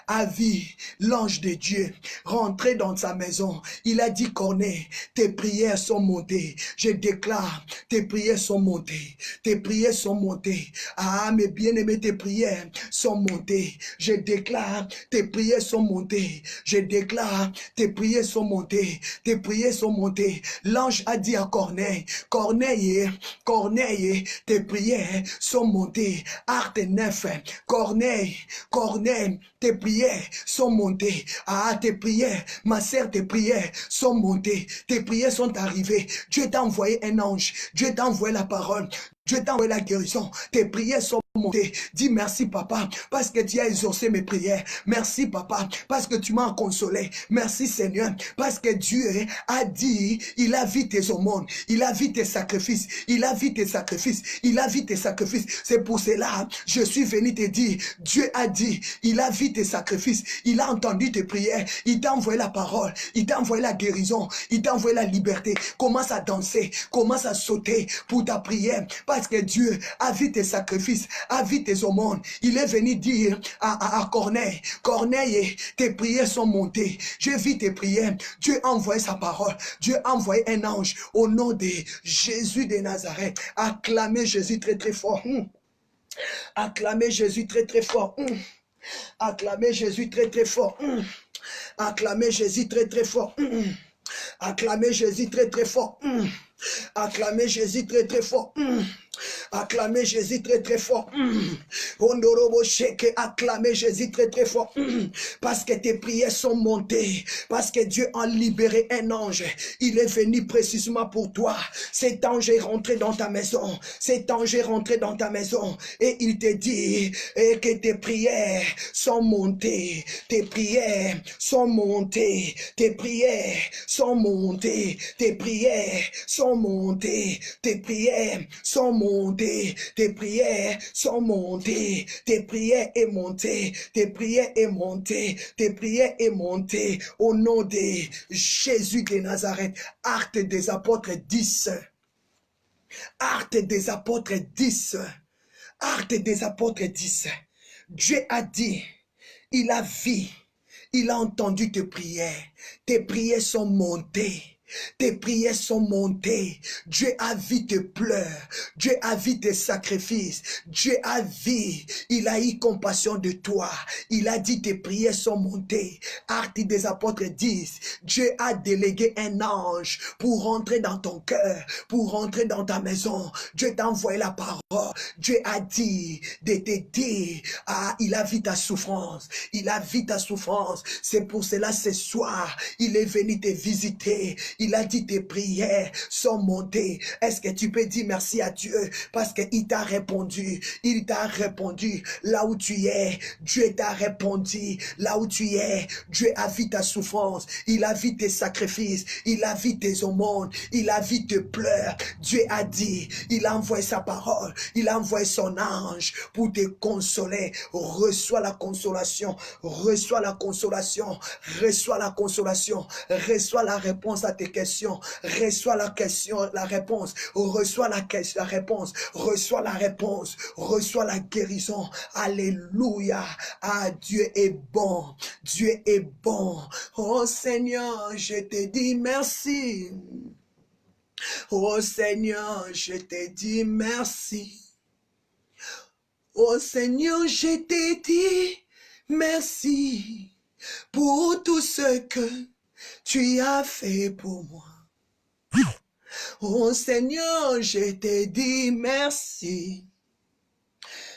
a vu l'ange de Dieu rentrer dans sa maison. Il a dit, Corneille, tes prières sont montées. Je déclare, tes prières sont montées. Tes prières sont montées. Ah, mes bien-aimés, tes prières sont montées. Je déclare, tes prières sont montées. Je déclare, tes prières sont montées. Tes prières sont montées. L'ange a dit à Corneille, Corneille, tes prières sont montées. Acte 9, Corneille, tes prières sont montées. Ah, tes prières, ma sœur, tes prières sont montées. Tes prières sont arrivées. Dieu t'a envoyé un ange. Dieu t'a envoyé la parole. Dieu t'a envoyé la guérison. Tes prières sont montées. Dis merci, papa, parce que tu as exaucé mes prières. Merci, papa, parce que tu m'as consolé. Merci, Seigneur, parce que Dieu a dit, il a vu tes aumônes, il a vu tes sacrifices, il a vu tes sacrifices, il a vu tes sacrifices. C'est pour cela, je suis venu te dire, Dieu a dit, il a vu tes sacrifices, il a entendu tes prières, il t'a envoyé la parole, il t'a envoyé la guérison, il t'a envoyé la liberté. Commence à danser, commence à sauter pour ta prière. Parce que Dieu a vu tes sacrifices, a vu tes aumônes. Il est venu dire à Corneille, Corneille, tes prières sont montées. J'ai vu tes prières. Dieu a envoyé sa parole. Dieu a envoyé un ange au nom de Jésus de Nazareth. Acclamez Jésus très très fort. Acclamez Jésus très très fort. Acclamez Jésus très très fort. Acclamez Jésus très très fort. Acclamez Jésus très très fort. Acclamez Jésus très très fort. Acclamez Jésus très très fort. Acclamez Jésus très très fort. Parce que tes prières sont montées. Parce que Dieu a libéré un ange. Il est venu précisément pour toi. Cet ange est rentré dans ta maison. Cet ange est rentré dans ta maison. Et il te dit que tes prières sont montées. Tes prières sont montées. Tes prières sont montées. Tes prières sont montées. Tes prières sont montées. Tes prières sont montées, tes prières est montée, tes prières est montée, tes prières est montée au nom de Jésus de Nazareth. Actes des apôtres 10. Actes des apôtres 10. Actes des apôtres 10. Dieu a dit, il a vu, il a entendu tes prières sont montées. Tes prières sont montées. Dieu a vu tes pleurs. Dieu a vu tes sacrifices. Dieu a vu. Il a eu compassion de toi. Il a dit tes prières sont montées. Actes des apôtres 10. Dieu a délégué un ange pour rentrer dans ton cœur, pour rentrer dans ta maison. Dieu t'a envoyé la parole. Dieu a dit de te dire, il a vu ta souffrance. Il a vu ta souffrance. C'est pour cela ce soir, il est venu te visiter. Il a dit tes prières sont montées. Est-ce que tu peux dire merci à Dieu parce qu'il t'a répondu. Il t'a répondu là où tu es. Dieu t'a répondu là où tu es. Dieu a vu ta souffrance. Il a vu tes sacrifices. Il a vu tes aumônes. Il a vu tes pleurs. Dieu a dit, il a envoyé sa parole. Il a envoyé son ange pour te consoler. Reçois la consolation. Reçois la consolation. Reçois la consolation. Reçois la réponse à tes questions. Reçois la réponse. Reçois la réponse. Reçois la réponse. Reçois la guérison. Alléluia. Ah, Dieu est bon. Dieu est bon. Oh Seigneur, je te dis merci. Oh Seigneur, je te dis merci. Oh Seigneur, je te dis merci pour tout ce que tu as fait pour moi. Oh Seigneur, je te dis merci.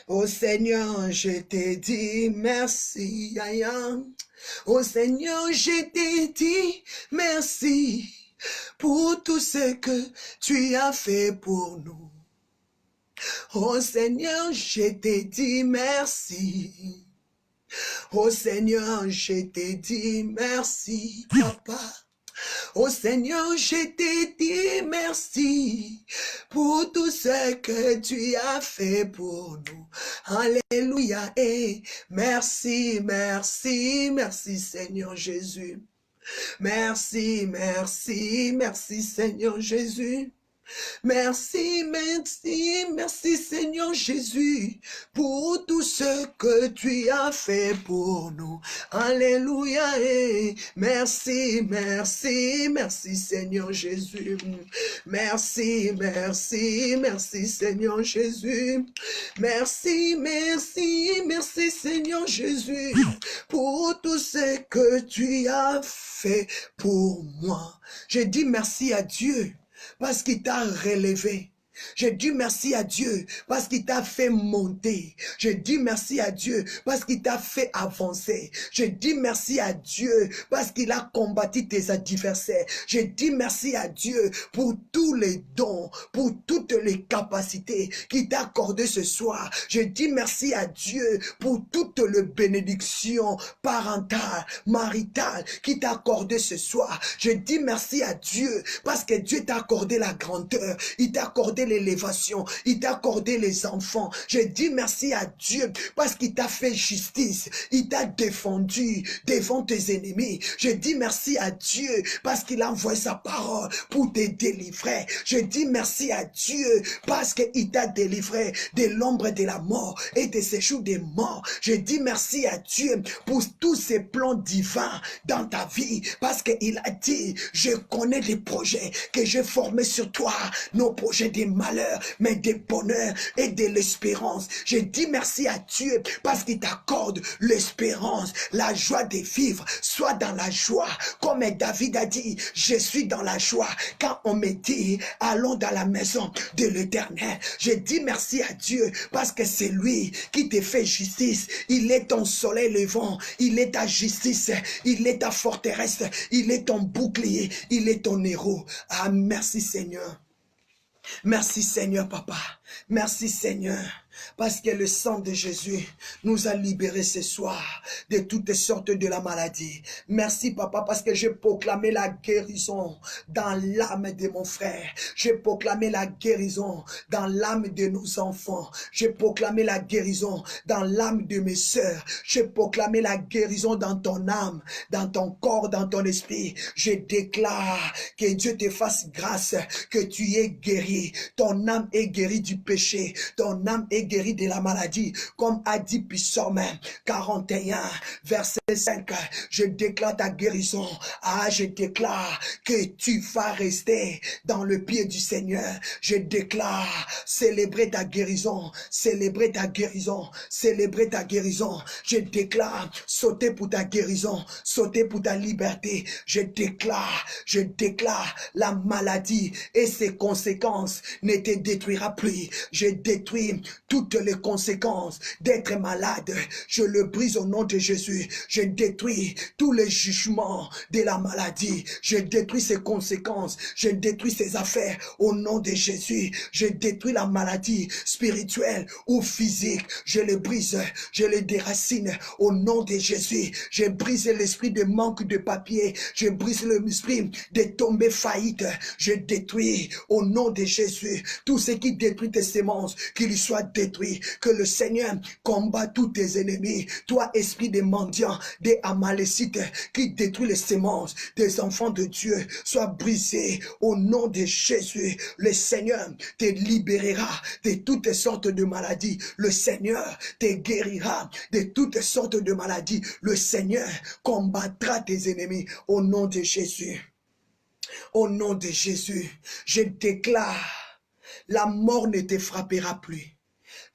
Oh Seigneur, je te dis merci. Oh Seigneur, je te dis merci pour tout ce que tu as fait pour nous. Oh Seigneur, je te dis merci. Oh Seigneur, je te dis merci, Papa. Oh Seigneur, je te dis merci pour tout ce que tu as fait pour nous. Alléluia. Et merci, merci, merci Seigneur Jésus. Merci, merci, merci Seigneur Jésus. Merci, merci, merci Seigneur Jésus pour tout ce que tu as fait pour nous. Alléluia. Et merci, merci, merci Seigneur Jésus. Merci, merci, merci Seigneur Jésus. Merci, merci, merci Seigneur Jésus pour tout ce que tu as fait pour moi. Je dis merci à Dieu. Parce qu'il t'a relevé. Je dis merci à Dieu parce qu'il t'a fait monter. Je dis merci à Dieu parce qu'il t'a fait avancer. Je dis merci à Dieu parce qu'il a combattu tes adversaires. Je dis merci à Dieu pour tous les dons, pour toutes les capacités qu'il t'a accordées ce soir. Je dis merci à Dieu pour toutes les bénédictions parentales, maritales qu'il t'a accordées ce soir. Je dis merci à Dieu parce que Dieu t'a accordé la grandeur, il t'a accordé l'élévation, il t'a accordé les enfants. Je dis merci à Dieu parce qu'il t'a fait justice, il t'a défendu devant tes ennemis. Je dis merci à Dieu parce qu'il a envoyé sa parole pour te délivrer. Je dis merci à Dieu parce qu'il t'a délivré de l'ombre de la mort et de séjour des morts. Je dis merci à Dieu pour tous ces plans divins dans ta vie parce qu'il a dit, je connais les projets que j'ai formés sur toi, nos projets de malheur, mais de bonheur et de l'espérance. Je dis merci à Dieu parce qu'il t'accorde l'espérance, la joie de vivre. Sois dans la joie, comme David a dit, je suis dans la joie. Quand on me dit, allons dans la maison de l'Éternel, je dis merci à Dieu parce que c'est lui qui te fait justice. Il est ton soleil levant, il est ta justice, il est ta forteresse, il est ton bouclier, il est ton héros. Ah, merci Seigneur. Merci Seigneur, Papa. Merci Seigneur. Parce que le sang de Jésus nous a libérés ce soir de toutes sortes de la maladie. Merci Papa parce que j'ai proclamé la guérison dans l'âme de mon frère. J'ai proclamé la guérison dans l'âme de nos enfants. J'ai proclamé la guérison dans l'âme de mes sœurs. J'ai proclamé la guérison dans ton âme, dans ton corps, dans ton esprit. Je déclare que Dieu te fasse grâce, que tu es guéri. Ton âme est guérie du péché. Ton âme est guéri de la maladie, comme a dit Psaume 41, verset 5. Je déclare ta guérison. Ah, je déclare que tu vas rester dans le pied du Seigneur. Je déclare célébrer ta guérison, célébrer ta guérison, célébrer ta guérison. Je déclare sauter pour ta guérison, sauter pour ta liberté. Je déclare la maladie et ses conséquences ne te détruira plus. Je détruis toutes les conséquences d'être malade. Je le brise au nom de Jésus. Je détruis tous les jugements de la maladie. Je détruis ses conséquences. Je détruis ses affaires au nom de Jésus. Je détruis la maladie spirituelle ou physique. Je le brise. Je le déracine au nom de Jésus. Je brise l'esprit de manque de papier. Je brise l'esprit de tomber faillite. Je détruis au nom de Jésus tout ce qui détruit tes semences, qu'il soit détruit. Que le Seigneur combat tous tes ennemis. Toi, esprit des mendiants, des amalécites qui détruit les semences des enfants de Dieu, sois brisé au nom de Jésus. Le Seigneur te libérera de toutes sortes de maladies. Le Seigneur te guérira de toutes sortes de maladies. Le Seigneur combattra tes ennemis au nom de Jésus. Au nom de Jésus, je déclare, la mort ne te frappera plus.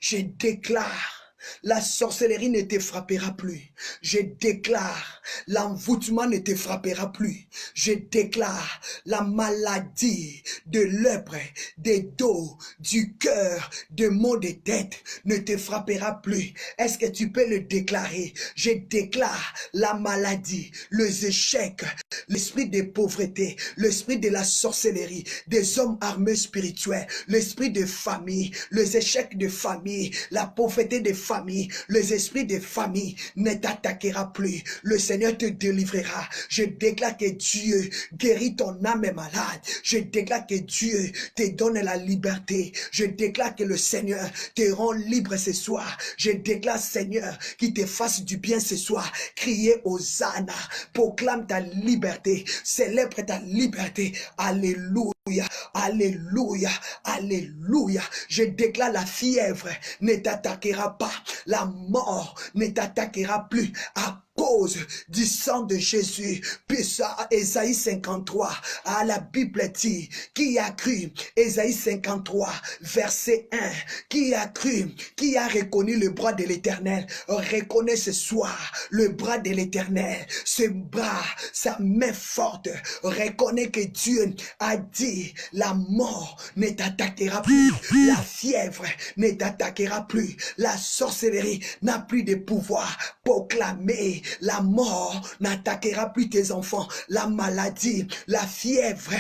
Je déclare, la sorcellerie ne te frappera plus. Je déclare, l'envoûtement ne te frappera plus. Je déclare, la maladie de lèpre, des dos, du cœur, de maux de tête ne te frappera plus. Est-ce que tu peux le déclarer? Je déclare la maladie, les échecs, l'esprit de pauvreté, l'esprit de la sorcellerie, des hommes armés spirituels, l'esprit de famille, les échecs de famille, la pauvreté de famille, les esprits de famille ne t'attaquera plus. Le Seigneur te délivrera. Je déclare que Dieu guérit ton âme malade. Je déclare que Dieu te donne la liberté. Je déclare que le Seigneur te rend libre ce soir. Je déclare, Seigneur, qu'il te fasse du bien ce soir. Criez Hosanna, proclame ta liberté, célèbre ta liberté. Alléluia, alléluia, alléluia. Je déclare, la fièvre ne t'attaquera pas. La mort ne t'attaquera plus à cause du sang de Jésus. Puis ça, Ésaïe 53, la Bible dit, qui a cru, Ésaïe 53, verset 1, qui a cru, qui a reconnu le bras de l'Éternel, reconnaît ce soir le bras de l'Éternel, ce bras, sa main forte, reconnaît que Dieu a dit, la mort ne t'attaquera plus, la fièvre ne t'attaquera plus, la sorcellerie n'a plus de pouvoir. Proclamer, la mort n'attaquera plus tes enfants, la maladie, la fièvre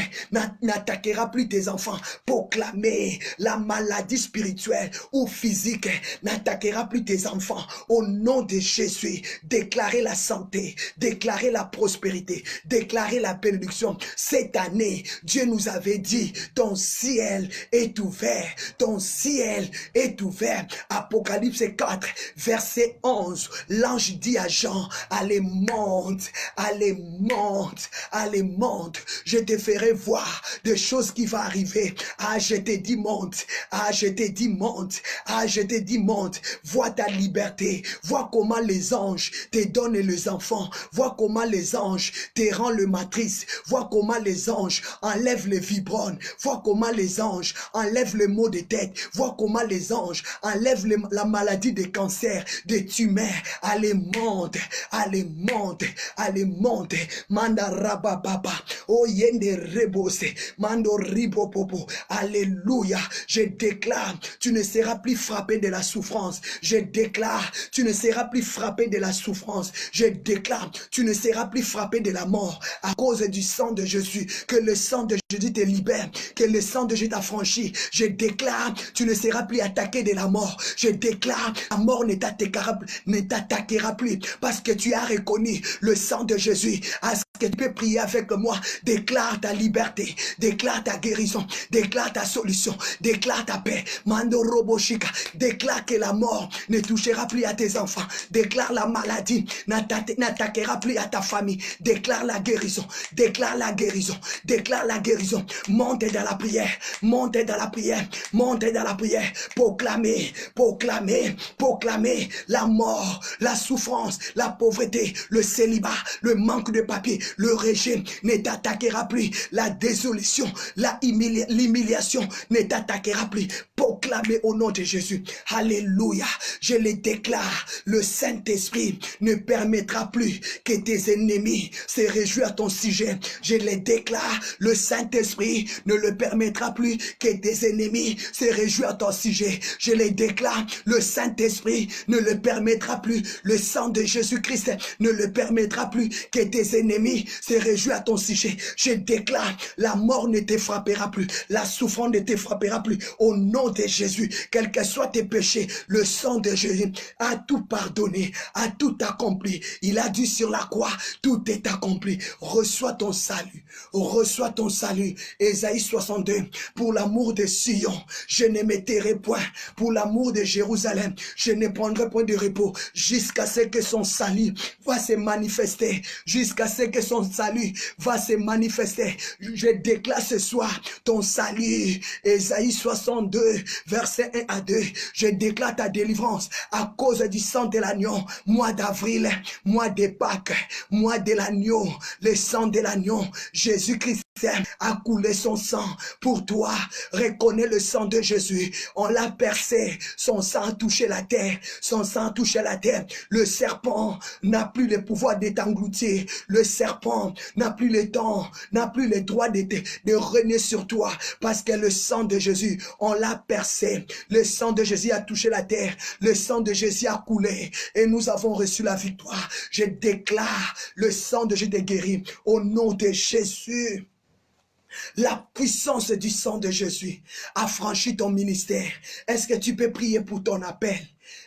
n'attaquera plus tes enfants. Proclamer, la maladie spirituelle ou physique n'attaquera plus tes enfants. Au nom de Jésus, déclarer la santé, déclarer la prospérité, déclarer la bénédiction. Cette année, Dieu nous avait dit, ton ciel est ouvert, ton ciel est ouvert. Apocalypse 4, verset 11, l'ange dit à Jean, allez monte, allez monte, allez monte, je te ferai voir des choses qui vont arriver. Ah, je te dis monte, ah, je te dis monte, ah, je te dis monte, vois ta liberté, vois comment les anges te donnent les enfants, vois comment les anges te rendent le matrice, vois comment les anges enlèvent les fibromes, vois comment les anges enlèvent les maux de tête, vois comment les anges enlèvent la maladie de cancer, des tumeurs. Allez monte, allez monte, allez monte, manda rabababa, oh yende rebose, mando ribopopo, alléluia, je déclare, tu ne seras plus frappé de la souffrance, je déclare, tu ne seras plus frappé de la souffrance, je déclare, tu ne seras plus frappé de la mort, à cause du sang de Jésus, que le sang de Jésus te libère, que le sang de Jésus t'affranchit, je déclare, tu ne seras plus attaqué de la mort, je déclare, la mort ne t'attaquera plus, parce que tu as reconnu le sang de Jésus. Est-ce que tu peux prier avec moi? Déclare ta liberté, déclare ta guérison, déclare ta solution, déclare ta paix. Mando Roboshika, déclare que la mort ne touchera plus à tes enfants, déclare la maladie n'attaquera plus à ta famille, déclare la guérison, déclare la guérison, déclare la guérison. Monte dans la prière, monte dans la prière, monte dans la prière, proclamer, proclamer, proclamer la mort, la souffrance, la pauvreté, le célibat, le manque de papier, le régime ne t'attaquera plus, la désolution, l'humiliation ne t'attaquera plus. Proclamez au nom de Jésus. Alléluia. Je le déclare, le Saint-Esprit ne permettra plus que tes ennemis se réjouissent à ton sujet. Je le déclare, le Saint-Esprit ne le permettra plus que tes ennemis se réjouissent à ton sujet. Je le déclare, le Saint-Esprit ne le permettra plus. Le sang de Jésus-Christ ne le permettra plus que tes ennemis se réjouissent à ton sujet. Je déclare, la mort ne te frappera plus, la souffrance ne te frappera plus. Au nom de Jésus, quels que soient tes péchés, le sang de Jésus a tout pardonné, a tout accompli. Il a dit sur la croix, tout est accompli. Reçois ton salut, reçois ton salut. Ésaïe 62, pour l'amour de Sion, je ne me tairai point. Pour l'amour de Jérusalem, je ne prendrai point de repos jusqu'à ce que son salut va se manifester, jusqu'à ce que son salut va se manifester. Je déclare ce soir ton salut. Ésaïe 62, verset 1 à 2. Je déclare ta délivrance à cause du sang de l'agneau. Mois d'avril, mois de Pâques, mois de l'agneau, le sang de l'agneau. Jésus-Christ a coulé son sang pour toi. Reconnais le sang de Jésus. On l'a percé. Son sang a touché la terre. Son sang a touché la terre. Le serpent n'a plus le pouvoir de t'engloutir. Le serpent n'a plus le temps, n'a plus le droit de régner sur toi. Parce que le sang de Jésus, on l'a percé. Le sang de Jésus a touché la terre. Le sang de Jésus a coulé. Et nous avons reçu la victoire. Je déclare le sang de Jésus te guérit. Au nom de Jésus. La puissance du sang de Jésus a franchi ton ministère. Est-ce que tu peux prier pour ton appel?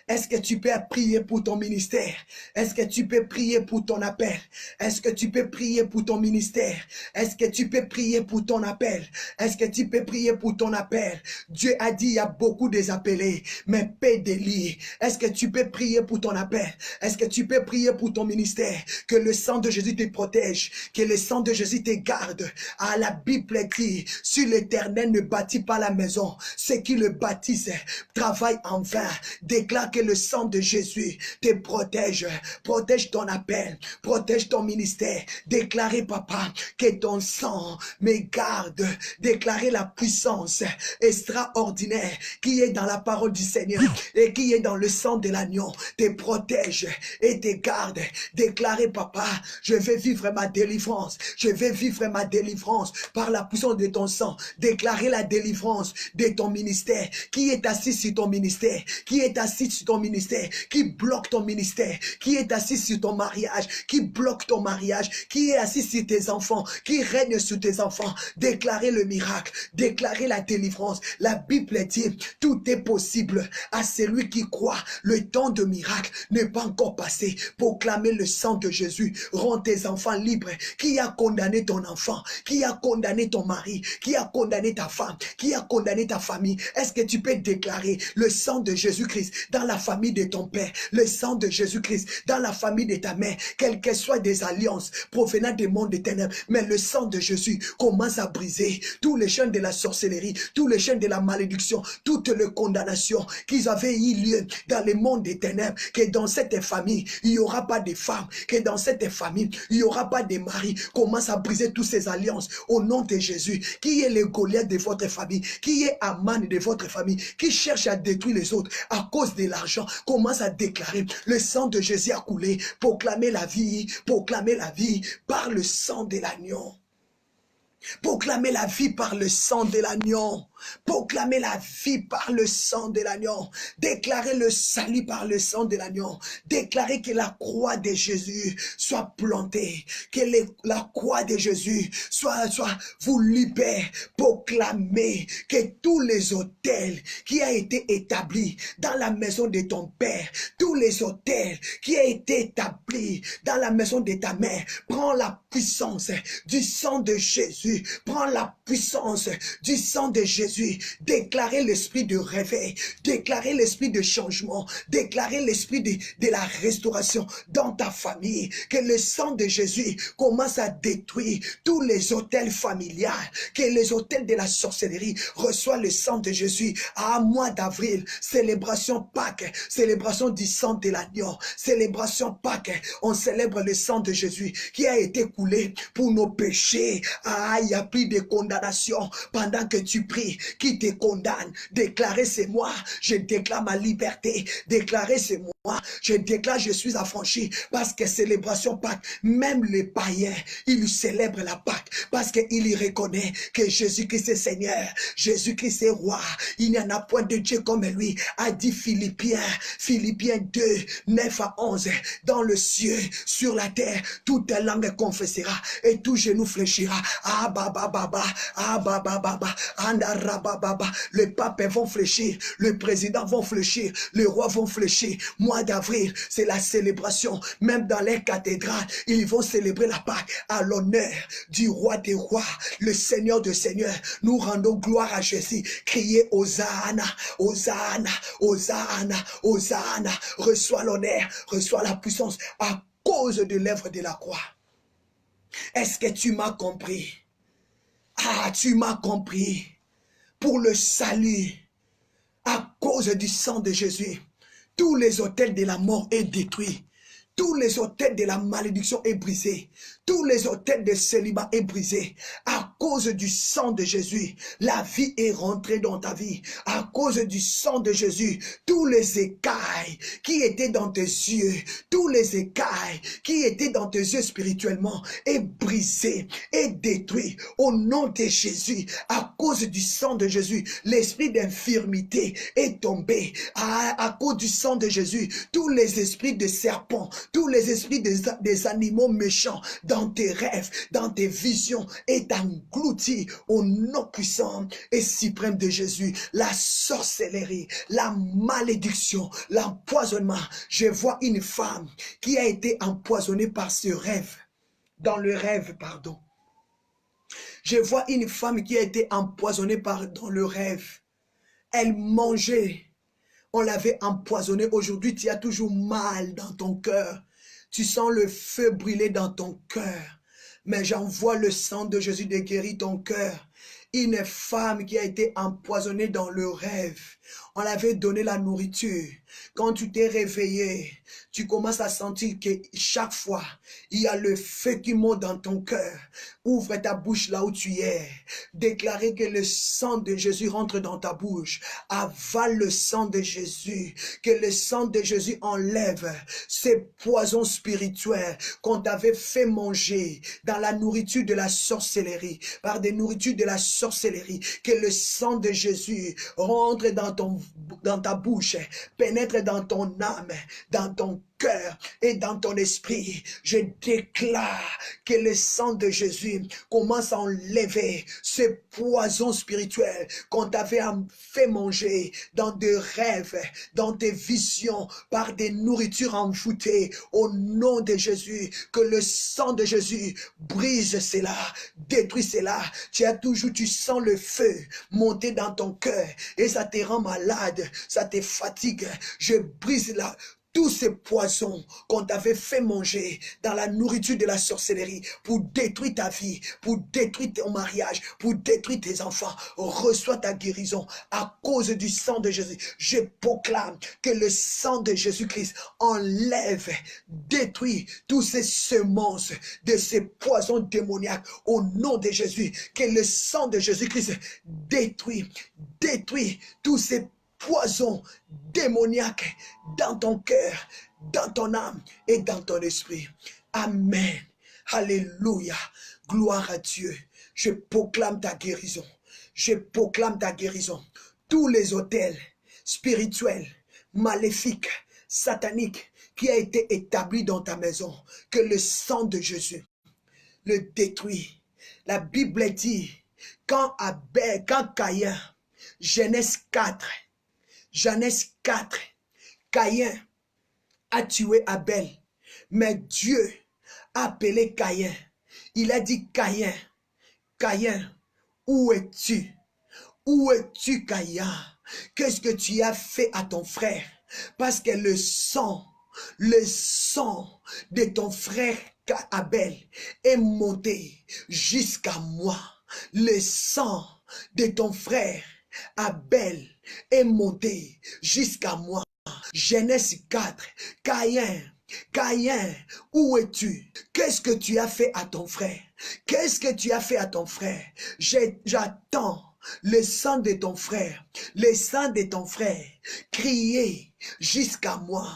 Est-ce que tu peux prier pour ton ministère? Est-ce que tu peux prier pour ton appel? Est-ce que tu peux prier pour ton ministère? Est-ce que tu peux prier pour ton appel? Est-ce que tu peux prier pour ton appel? Dieu a dit, il y a beaucoup désappelés, mais paix des lits. Est-ce que tu peux prier pour ton appel? Est-ce que tu peux prier pour ton ministère? Que le sang de Jésus te protège, que le sang de Jésus te garde. À la Bible dit, si l'Éternel ne bâtit pas la maison, ceux qui le bâtissent travaillent en vain. Déclare que le sang de Jésus te protège. Protège ton appel, protège ton ministère. Déclarez, papa, que ton sang me garde. Déclarez la puissance extraordinaire qui est dans la parole du Seigneur et qui est dans le sang de l'agneau. Te protège et te garde. Déclarez, papa, je vais vivre ma délivrance. Je vais vivre ma délivrance par la puissance de ton sang. Déclarez la délivrance de ton ministère. Qui est assis sur ton ministère? Qui est assis sur ton ministère? Qui bloque ton ministère? Qui est assis sur ton mariage? Qui bloque ton mariage? Qui est assis sur tes enfants? Qui règne sur tes enfants? Déclarez le miracle. Déclarez la délivrance. La Bible dit, tout est possible à celui qui croit. Le temps de miracle n'est pas encore passé. Proclamez le sang de Jésus. Rends tes enfants libres. Qui a condamné ton enfant? Qui a condamné ton mari? Qui a condamné ta femme? Qui a condamné ta famille? Est-ce que tu peux déclarer le sang de Jésus-Christ dans la famille de ton père? Le sang de Jésus-Christ dans la famille de ta mère, quelles que soient des alliances provenant des mondes des ténèbres, mais le sang de Jésus commence à briser tous les chaînes de la sorcellerie, tous les chaînes de la malédiction, toutes les condamnations qui avaient eu lieu dans les mondes des ténèbres, que dans cette famille, il n'y aura pas de femmes, que dans cette famille, il n'y aura pas de maris. Commence à briser toutes ces alliances au nom de Jésus. Qui est le Goliath de votre famille? Qui est Aman de votre famille? Qui cherche à détruire les autres à cause de l'argent? Commence à déclarer le sang de Jésus a coulé. Proclamer la vie par le sang de l'agneau. Proclamez la vie par le sang de l'agneau. Proclamez la vie par le sang de l'agneau. Déclarez le salut par le sang de l'agneau. Déclarez que la croix de Jésus soit plantée. Que la croix de Jésus soit vous libère. Proclamez que tous les autels qui a été établis dans la maison de ton père, tous les autels qui a été établis dans la maison de ta mère, prends la puissance du sang de Jésus. Prends la puissance du sang de Jésus. Déclarez l'esprit de réveil. Déclarez l'esprit de changement. Déclarez l'esprit de la restauration dans ta famille. Que le sang de Jésus commence à détruire tous les autels familiaux. Que les autels de la sorcellerie reçoivent le sang de Jésus. À mois d'avril, célébration Pâques, célébration du sang de l'agneau, célébration Pâques. On célèbre le sang de Jésus qui a été coulé pour nos péchés. Il n'y a plus de condamnation pendant que tu pries. Qui te condamne? Déclarez c'est moi. Je déclare ma liberté. Déclarez c'est moi. Je déclare je suis affranchi. Parce que célébration Pâques, même les païens, ils célèbrent la Pâques. Parce qu'ils y reconnaissent que Jésus-Christ est Seigneur. Jésus-Christ est roi. Il n'y en a point de Dieu comme lui. A dit Philippiens 2, 9 à 11. Dans le ciel, sur la terre, toute langue confessera et tout genou fléchira. Les papes vont fléchir, le président vont fléchir, les rois vont fléchir. Mois d'avril, c'est la célébration. Même dans les cathédrales, ils vont célébrer la Pâque à l'honneur du roi des rois, le Seigneur des seigneurs. Nous rendons gloire à Jésus. Criez Hosanna, Hosanna, Hosanna, Hosanna. Reçois l'honneur, reçois la puissance à cause de l'œuvre de la croix. Est-ce que tu m'as compris? Tu m'as compris. Pour le salut, à cause du sang de Jésus, tous les autels de la mort est détruit. Tous les autels de la malédiction est brisé. Tous les autels de célibat est brisé. À cause du sang de Jésus, la vie est rentrée dans ta vie. À cause du sang de Jésus, tous les écailles qui étaient dans tes yeux, tous les écailles qui étaient dans tes yeux spirituellement est brisé, est détruit. Au nom de Jésus, à cause du sang de Jésus, l'esprit d'infirmité est tombé. À cause du sang de Jésus, tous les esprits de serpents, tous les esprits des animaux méchants dans tes rêves, dans tes visions est englouti au nom puissant et suprême de Jésus. La sorcellerie, la malédiction, l'empoisonnement. Je vois une femme qui a été empoisonnée par ce rêve. Dans le rêve, pardon. Je vois une femme qui a été empoisonnée dans le rêve. Elle mangeait. On l'avait empoisonné. Aujourd'hui, tu as toujours mal dans ton cœur. Tu sens le feu brûler dans ton cœur. Mais j'envoie le sang de Jésus de guérir ton cœur. Une femme qui a été empoisonnée dans le rêve. On avait donné la nourriture. Quand tu t'es réveillé, tu commences à sentir que chaque fois, il y a le feu qui monte dans ton cœur. Ouvre ta bouche là où tu es. Déclarez que le sang de Jésus rentre dans ta bouche. Avale le sang de Jésus. Que le sang de Jésus enlève ces poisons spirituels qu'on t'avait fait manger dans la nourriture de la sorcellerie. Par des nourritures de la sorcellerie. Que le sang de Jésus rentre dans ta bouche, pénètre dans ton âme, dans ton cœur et dans ton esprit. Je déclare que le sang de Jésus commence à enlever ce poison spirituel qu'on t'avait fait manger dans des rêves, dans tes visions, par des nourritures envoûtées. Au nom de Jésus, que le sang de Jésus brise cela, détruit cela. Tu sens le feu monter dans ton cœur et ça te rend malade, ça te fatigue. Je brise là tous ces poisons qu'on t'avait fait manger dans la nourriture de la sorcellerie pour détruire ta vie, pour détruire ton mariage, pour détruire tes enfants. Reçois ta guérison à cause du sang de Jésus. Je proclame que le sang de Jésus-Christ enlève, détruit tous ces semences de ces poisons démoniaques au nom de Jésus. Que le sang de Jésus-Christ détruit tous ces poison démoniaque dans ton cœur, dans ton âme et dans ton esprit. Amen. Alléluia. Gloire à Dieu. Je proclame ta guérison. Je proclame ta guérison. Tous les autels spirituels, maléfiques, sataniques qui a été établi dans ta maison, que le sang de Jésus le détruit. La Bible dit, quand Caïn, Genèse 4, Caïn a tué Abel, mais Dieu a appelé Caïn. Il a dit, Caïn, où es-tu? Où es-tu, Caïn? Qu'est-ce que tu as fait à ton frère? Parce que le sang de ton frère Abel est monté jusqu'à moi. Le sang de ton frère Abel est monté jusqu'à moi. Genèse 4, Caïn, où es-tu? Qu'est-ce que tu as fait à ton frère? Qu'est-ce que tu as fait à ton frère? J'attends le sang de ton frère, crier jusqu'à moi.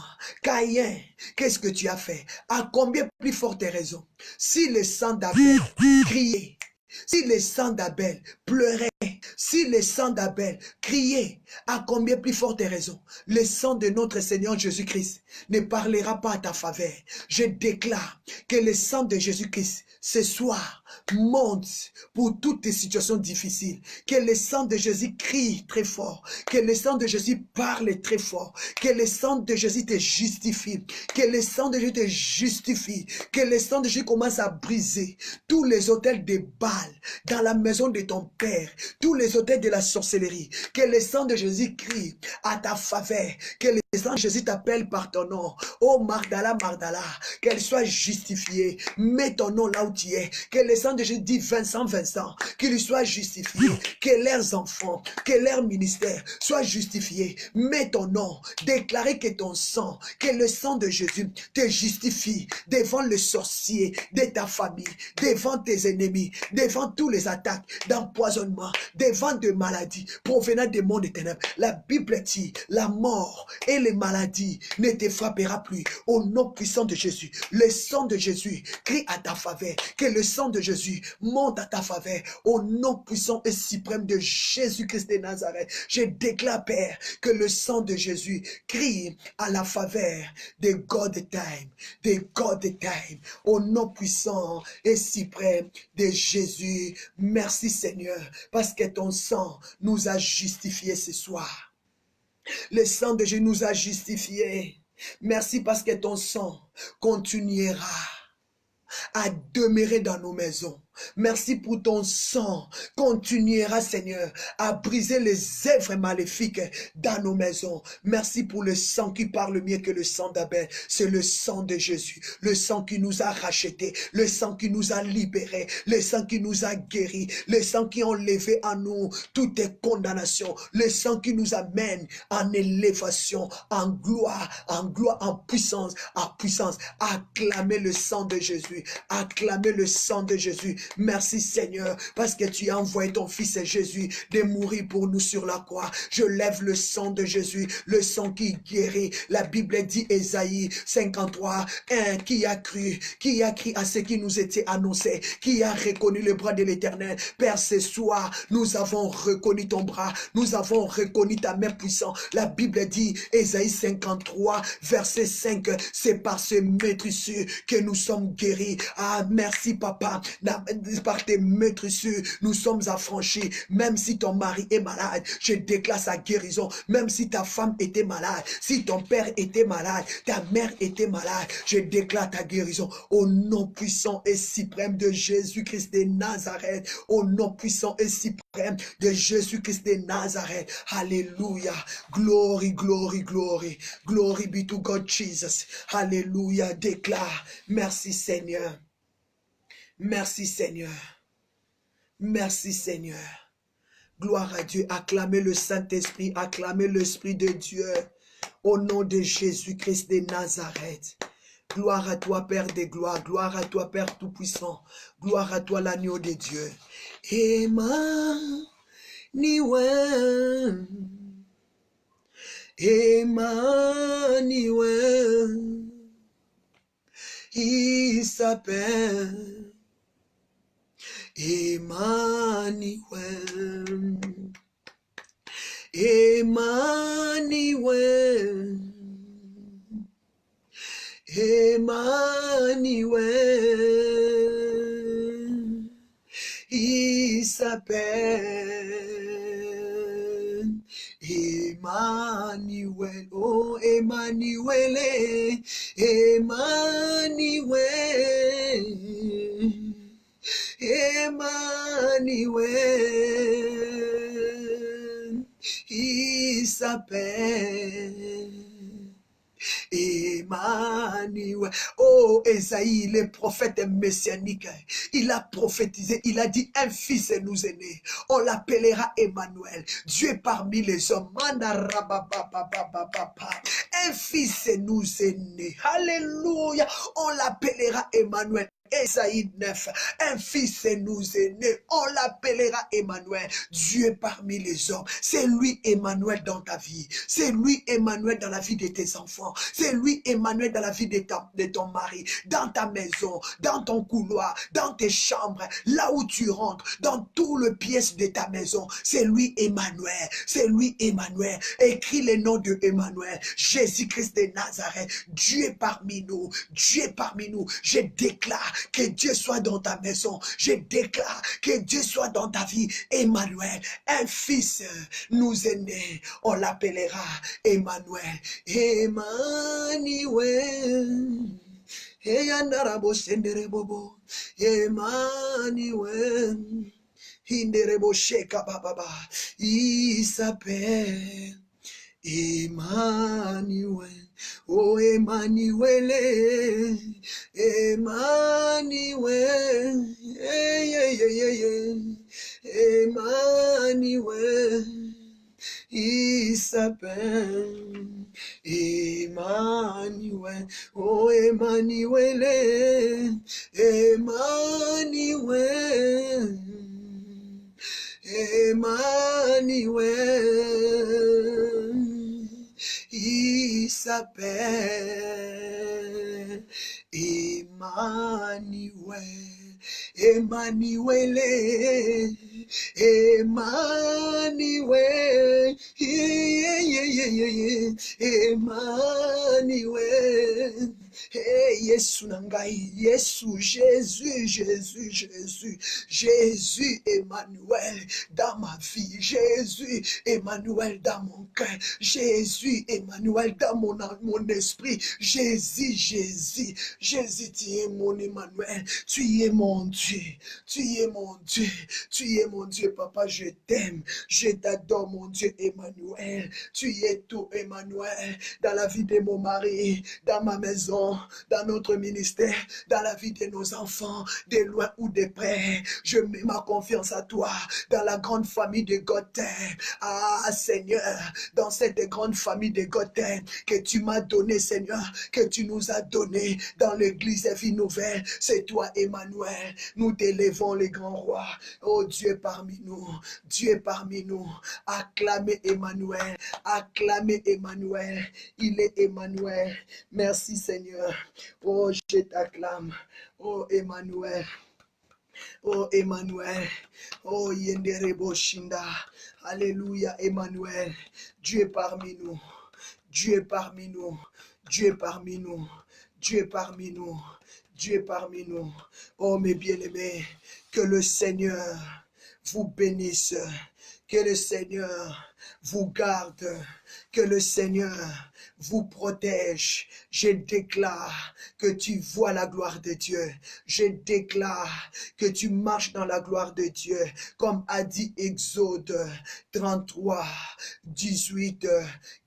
Caïn, qu'est-ce que tu as fait? À combien plus forte raison? Si le sang d'Abel criait, si le sang d'Abel pleurait, si le sang d'Abel criait, à combien plus forte raison, le sang de notre Seigneur Jésus-Christ ne parlera pas à ta faveur. Je déclare que le sang de Jésus-Christ ce soir monte pour toutes tes situations difficiles. Que le sang de Jésus crie très fort. Que le sang de Jésus parle très fort. Que le sang de Jésus te justifie. Que le sang de Jésus te justifie. Que le sang de Jésus commence à briser tous les autels de Baal dans la maison de ton père. Tous les autels de la sorcellerie. Que le sang de Jésus crie à ta faveur. Que le sang de Jésus t'appelle par ton nom. Oh Magdala, qu'elle soit justifiée. Mets ton nom là où tu es. Que le sang de Jésus dit Vincent, qu'il soit justifié. Que leurs enfants, que leur ministère soit justifié. Mets ton nom. Déclarez que ton sang, que le sang de Jésus te justifie devant le sorcier de ta famille, devant tes ennemis, devant tous les attaques d'empoisonnement, devant des maladies provenant des mondes des ténèbres. La Bible dit, la mort et les maladies ne te frappera plus. Au nom puissant de Jésus, le sang de Jésus crie à ta faveur. Que le sang de Jésus monte à ta faveur. Au nom puissant et suprême de Jésus-Christ de Nazareth, je déclare, Père, que le sang de Jésus crie à la faveur de God Time. Au nom puissant et suprême de Jésus. Merci Seigneur, parce que ton sang nous a justifiés ce soir. Le sang de Jésus nous a justifiés. Merci parce que ton sang continuera à demeurer dans nos maisons. Merci pour ton sang. Continuera, Seigneur, à briser les œuvres maléfiques dans nos maisons. Merci pour le sang qui parle mieux que le sang d'Abel. C'est le sang de Jésus. Le sang qui nous a rachetés. Le sang qui nous a libérés. Le sang qui nous a guéris. Le sang qui a enlevé à nous toutes les condamnations. Le sang qui nous amène en élévation, en gloire, en puissance, en puissance. Acclamez le sang de Jésus. Acclamez le sang de Jésus. Merci Seigneur, parce que tu as envoyé ton fils Jésus de mourir pour nous sur la croix. Je lève le sang de Jésus, le sang qui guérit. La Bible dit, Ésaïe 53, qui a cru à ce qui nous était annoncé, qui a reconnu le bras de l'Éternel. Père, ce soir, nous avons reconnu ton bras, nous avons reconnu ta main puissante. La Bible dit, Ésaïe 53, verset 5, c'est par ce maîtrissure que nous sommes guéris. Ah, merci papa, par tes maîtrissures, nous sommes affranchis. Même si ton mari est malade, je déclare sa guérison. Même si ta femme était malade, si ton père était malade, ta mère était malade, je déclare ta guérison. Au nom puissant et suprême de Jésus-Christ de Nazareth. Au nom puissant et suprême de Jésus-Christ de Nazareth. Alléluia. Glory, glory, glory. Glory be to God Jesus. Alléluia. Déclare. Merci Seigneur. Merci Seigneur. Merci Seigneur. Gloire à Dieu. Acclamez le Saint-Esprit. Acclamez l'Esprit de Dieu. Au nom de Jésus-Christ de Nazareth. Gloire à toi, Père des gloires. Gloire à toi, Père Tout-Puissant. Gloire à toi, l'agneau de Dieu. Emmanuel. Emmanuel. Il s'appelle Emmanuel. Emmanuel. Emmanuel, il s'appelle Emmanuel, oh Emmanuel, Emmanuel, Emmanuel, il s'appelle Emmanuel. Oh, Esaïe, le prophète messianique, il a prophétisé, il a dit, un fils nous est né. On l'appellera Emmanuel. Dieu parmi les hommes. Un fils nous est né. Alléluia. On l'appellera Emmanuel. Ésaïe 9, un fils nous est né, on l'appellera Emmanuel, Dieu parmi les hommes. C'est lui Emmanuel dans ta vie, c'est lui Emmanuel dans la vie de tes enfants, c'est lui Emmanuel dans la vie de ton mari, dans ta maison, dans ton couloir, dans tes chambres, là où tu rentres, dans tout le pièce de ta maison. C'est lui Emmanuel, c'est lui Emmanuel. Écris le nom de Emmanuel, Jésus-Christ de Nazareth, Dieu parmi nous, Dieu parmi nous. Je déclare que Dieu soit dans ta maison. Je déclare que Dieu soit dans ta vie. Emmanuel, un fils nous est né. On l'appellera Emmanuel. Emmanuel. Emmanuel. Il s'appelle Emmanuel. Oh Emmanuel, Emmanuel, Emmanuel, il s'appelle Emmanuel. Oh Emmanuel, Emmanuel, Emmanuel, il s'appelle Emmanuel. Emmanuel, Emmanuel, Emmanuel, Hey, Yesu Nangai, Yesu, Jésus, Jésus, Jésus, Jésus, Emmanuel dans ma vie, Jésus, Emmanuel dans mon cœur, Jésus, Emmanuel dans mon esprit, Jésus, Jésus, Jésus, tu es mon Emmanuel, tu es mon Dieu, tu es mon Dieu, tu es mon Dieu, papa, je t'aime, je t'adore, mon Dieu, Emmanuel, tu es tout, Emmanuel, dans la vie de mon mari, dans ma maison, dans notre ministère, dans la vie de nos enfants, de loin ou de près, je mets ma confiance à toi, dans la grande famille de Gothen, ah Seigneur, dans cette grande famille de Gothen, que tu m'as donné, Seigneur, que tu nous as donné, dans l'église Vie Nouvelle, c'est toi, Emmanuel, nous t'élèvons les grands rois, oh Dieu parmi nous, Dieu parmi nous, acclamez Emmanuel, acclamez Emmanuel, il est Emmanuel, merci Seigneur, oh je t'acclame, oh Emmanuel, oh Emmanuel, oh Yenderebo Shinda, alléluia Emmanuel, Dieu est parmi nous, Dieu est parmi nous, Dieu est parmi nous, Dieu est parmi nous, Dieu est parmi nous. Oh mes bien-aimés, que le Seigneur vous bénisse, que le Seigneur vous garde, que le Seigneur vous protège. Je déclare que tu vois la gloire de Dieu. Je déclare que tu marches dans la gloire de Dieu. Comme a dit Exode 33, 18,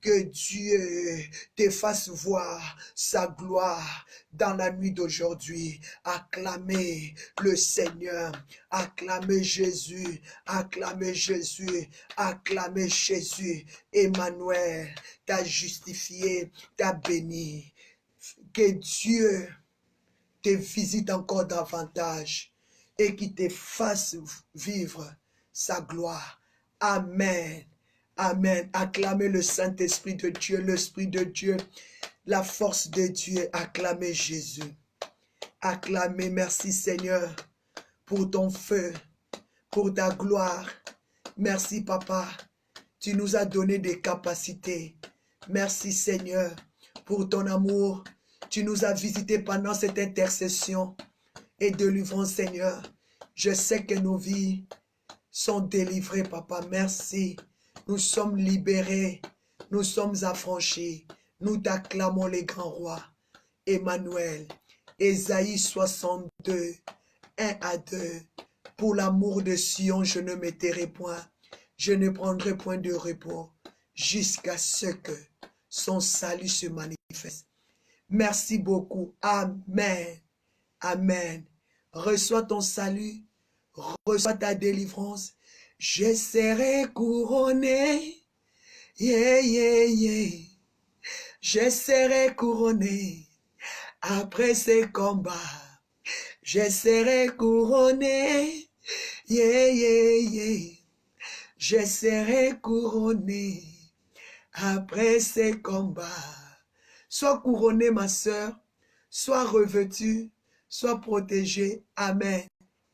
que Dieu te fasse voir sa gloire dans la nuit d'aujourd'hui. Acclamez le Seigneur, acclamez Jésus, acclamez Jésus, acclamez Jésus. Emmanuel t'a justifié, t'a béni. Que Dieu te visite encore davantage et qu'il te fasse vivre sa gloire. Amen. Amen. Acclamez le Saint-Esprit de Dieu, l'Esprit de Dieu, la force de Dieu. Acclamez Jésus. Acclamez, merci Seigneur, pour ton feu, pour ta gloire. Merci Papa, tu nous as donné des capacités. Merci Seigneur, pour ton amour. Tu nous as visités pendant cette intercession et délivrance Seigneur. Je sais que nos vies sont délivrées Papa, merci. Nous sommes libérés, nous sommes affranchis. Nous t'acclamons les grands rois. Emmanuel, Ésaïe 62, 1 à 2. Pour l'amour de Sion, je ne me tairai point. Je ne prendrai point de repos jusqu'à ce que son salut se manifeste. Merci beaucoup. Amen. Amen. Reçois ton salut. Reçois ta délivrance. Je serai couronné. Yeah, yeah, yeah. Je serai couronné. Après ces combats, je serai couronné. Yeah, yeah, yeah. Je serai couronné après ces combats. Sois couronné, ma sœur. Sois revêtue. Sois protégée. Amen.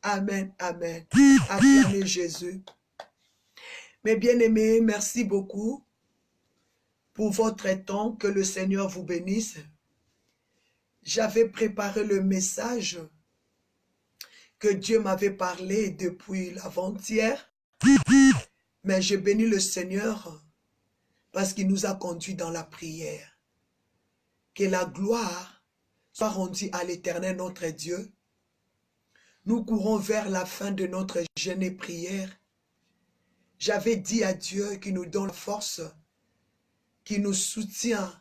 Amen. Amen. Acclamez Jésus. Mes bien-aimés, merci beaucoup pour votre temps. Que le Seigneur vous bénisse. J'avais préparé le message que Dieu m'avait parlé depuis l'avant-hier. Mais je bénis le Seigneur parce qu'il nous a conduits dans la prière. Que la gloire soit rendue à l'Éternel notre Dieu. Nous courons vers la fin de notre jeûne et prière. J'avais dit à Dieu qu'il nous donne la force, qu'il nous soutient.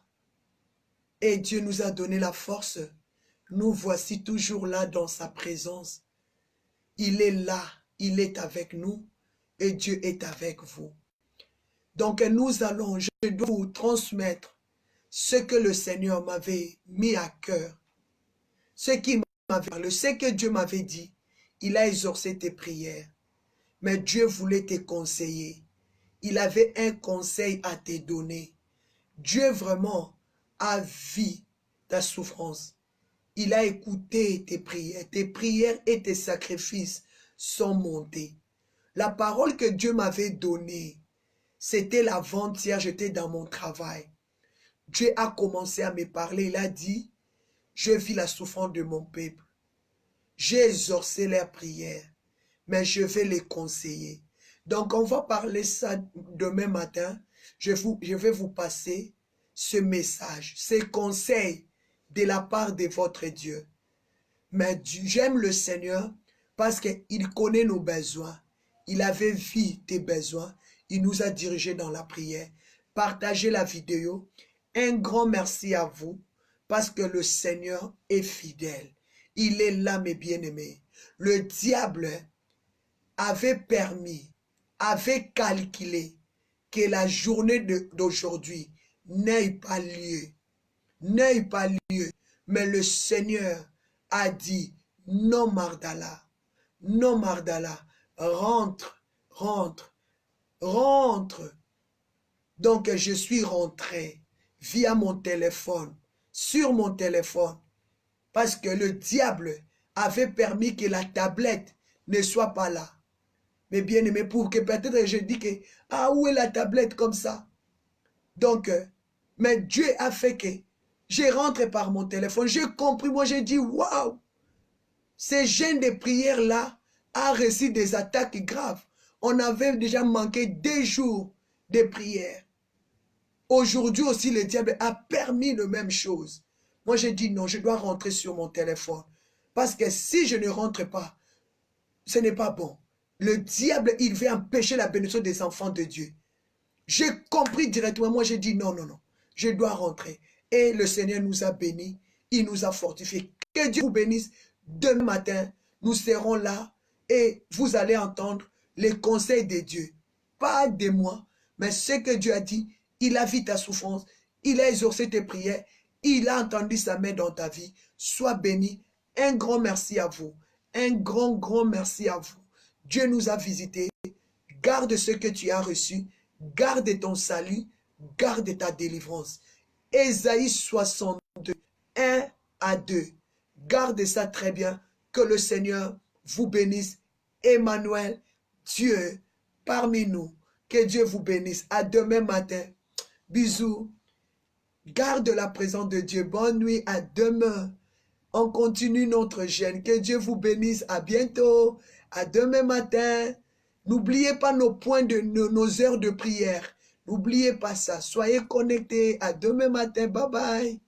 Et Dieu nous a donné la force. Nous voici toujours là dans sa présence. Il est là, il est avec nous. Et Dieu est avec vous. Donc nous allons, je dois vous transmettre ce que le Seigneur m'avait mis à cœur. Ce qu'il m'avait parlé, ce que Dieu m'avait dit. Il a exaucé tes prières. Mais Dieu voulait te conseiller. Il avait un conseil à te donner. Dieu vraiment a vu ta souffrance. Il a écouté tes prières et tes sacrifices sont montés. La parole que Dieu m'avait donnée, c'était l'avant-hier, j'étais dans mon travail. Dieu a commencé à me parler, il a dit, Je vis la souffrance de mon peuple. J'ai exaucé leurs prières, mais je vais les conseiller. Donc, on va parler ça demain matin. Je vais vous passer ce message, ces conseils de la part de votre Dieu. Mais j'aime le Seigneur parce qu'il connaît nos besoins. Il avait vu tes besoins. Il nous a dirigés dans la prière. Partagez la vidéo. Un grand merci à vous parce que le Seigneur est fidèle. Il est là, mes bien-aimés. Le diable avait permis, avait calculé que la journée d'aujourd'hui n'ait pas lieu. N'ait pas lieu. Mais le Seigneur a dit, non Magdala, non Magdala, rentre, rentre, rentre. Donc je suis rentré via mon téléphone, sur mon téléphone, parce que le diable avait permis que la tablette ne soit pas là. Mais bien aimé, pour que peut-être je dis que, ah, où est la tablette comme ça? Donc, mais Dieu a fait que j'ai rentré par mon téléphone, j'ai compris, moi j'ai dit, waouh, ces jeûnes de prière-là a reçu des attaques graves. On avait déjà manqué 2 jours de prière. Aujourd'hui aussi, le diable a permis la même chose. Moi, j'ai dit non, je dois rentrer sur mon téléphone. Parce que si je ne rentre pas, ce n'est pas bon. Le diable, il veut empêcher la bénédiction des enfants de Dieu. J'ai compris directement. Moi, j'ai dit non, non, non. Je dois rentrer. Et le Seigneur nous a bénis. Il nous a fortifiés. Que Dieu vous bénisse. Demain matin, nous serons là et vous allez entendre les conseils de Dieu. Pas de moi, mais ce que Dieu a dit. Il a vu ta souffrance. Il a exaucé tes prières. Il a entendu sa main dans ta vie. Sois béni. Un grand merci à vous. Un grand, grand merci à vous. Dieu nous a visités. Garde ce que tu as reçu. Garde ton salut. Garde ta délivrance. Ésaïe 62, 1 à 2. Garde ça très bien. Que le Seigneur vous bénisse. Emmanuel, Dieu parmi nous. Que Dieu vous bénisse. À demain matin. Bisous. Garde la présence de Dieu. Bonne nuit. À demain. On continue notre jeûne. Que Dieu vous bénisse. À bientôt. À demain matin. N'oubliez pas nos points de nos heures de prière. N'oubliez pas ça. Soyez connectés. À demain matin. Bye bye.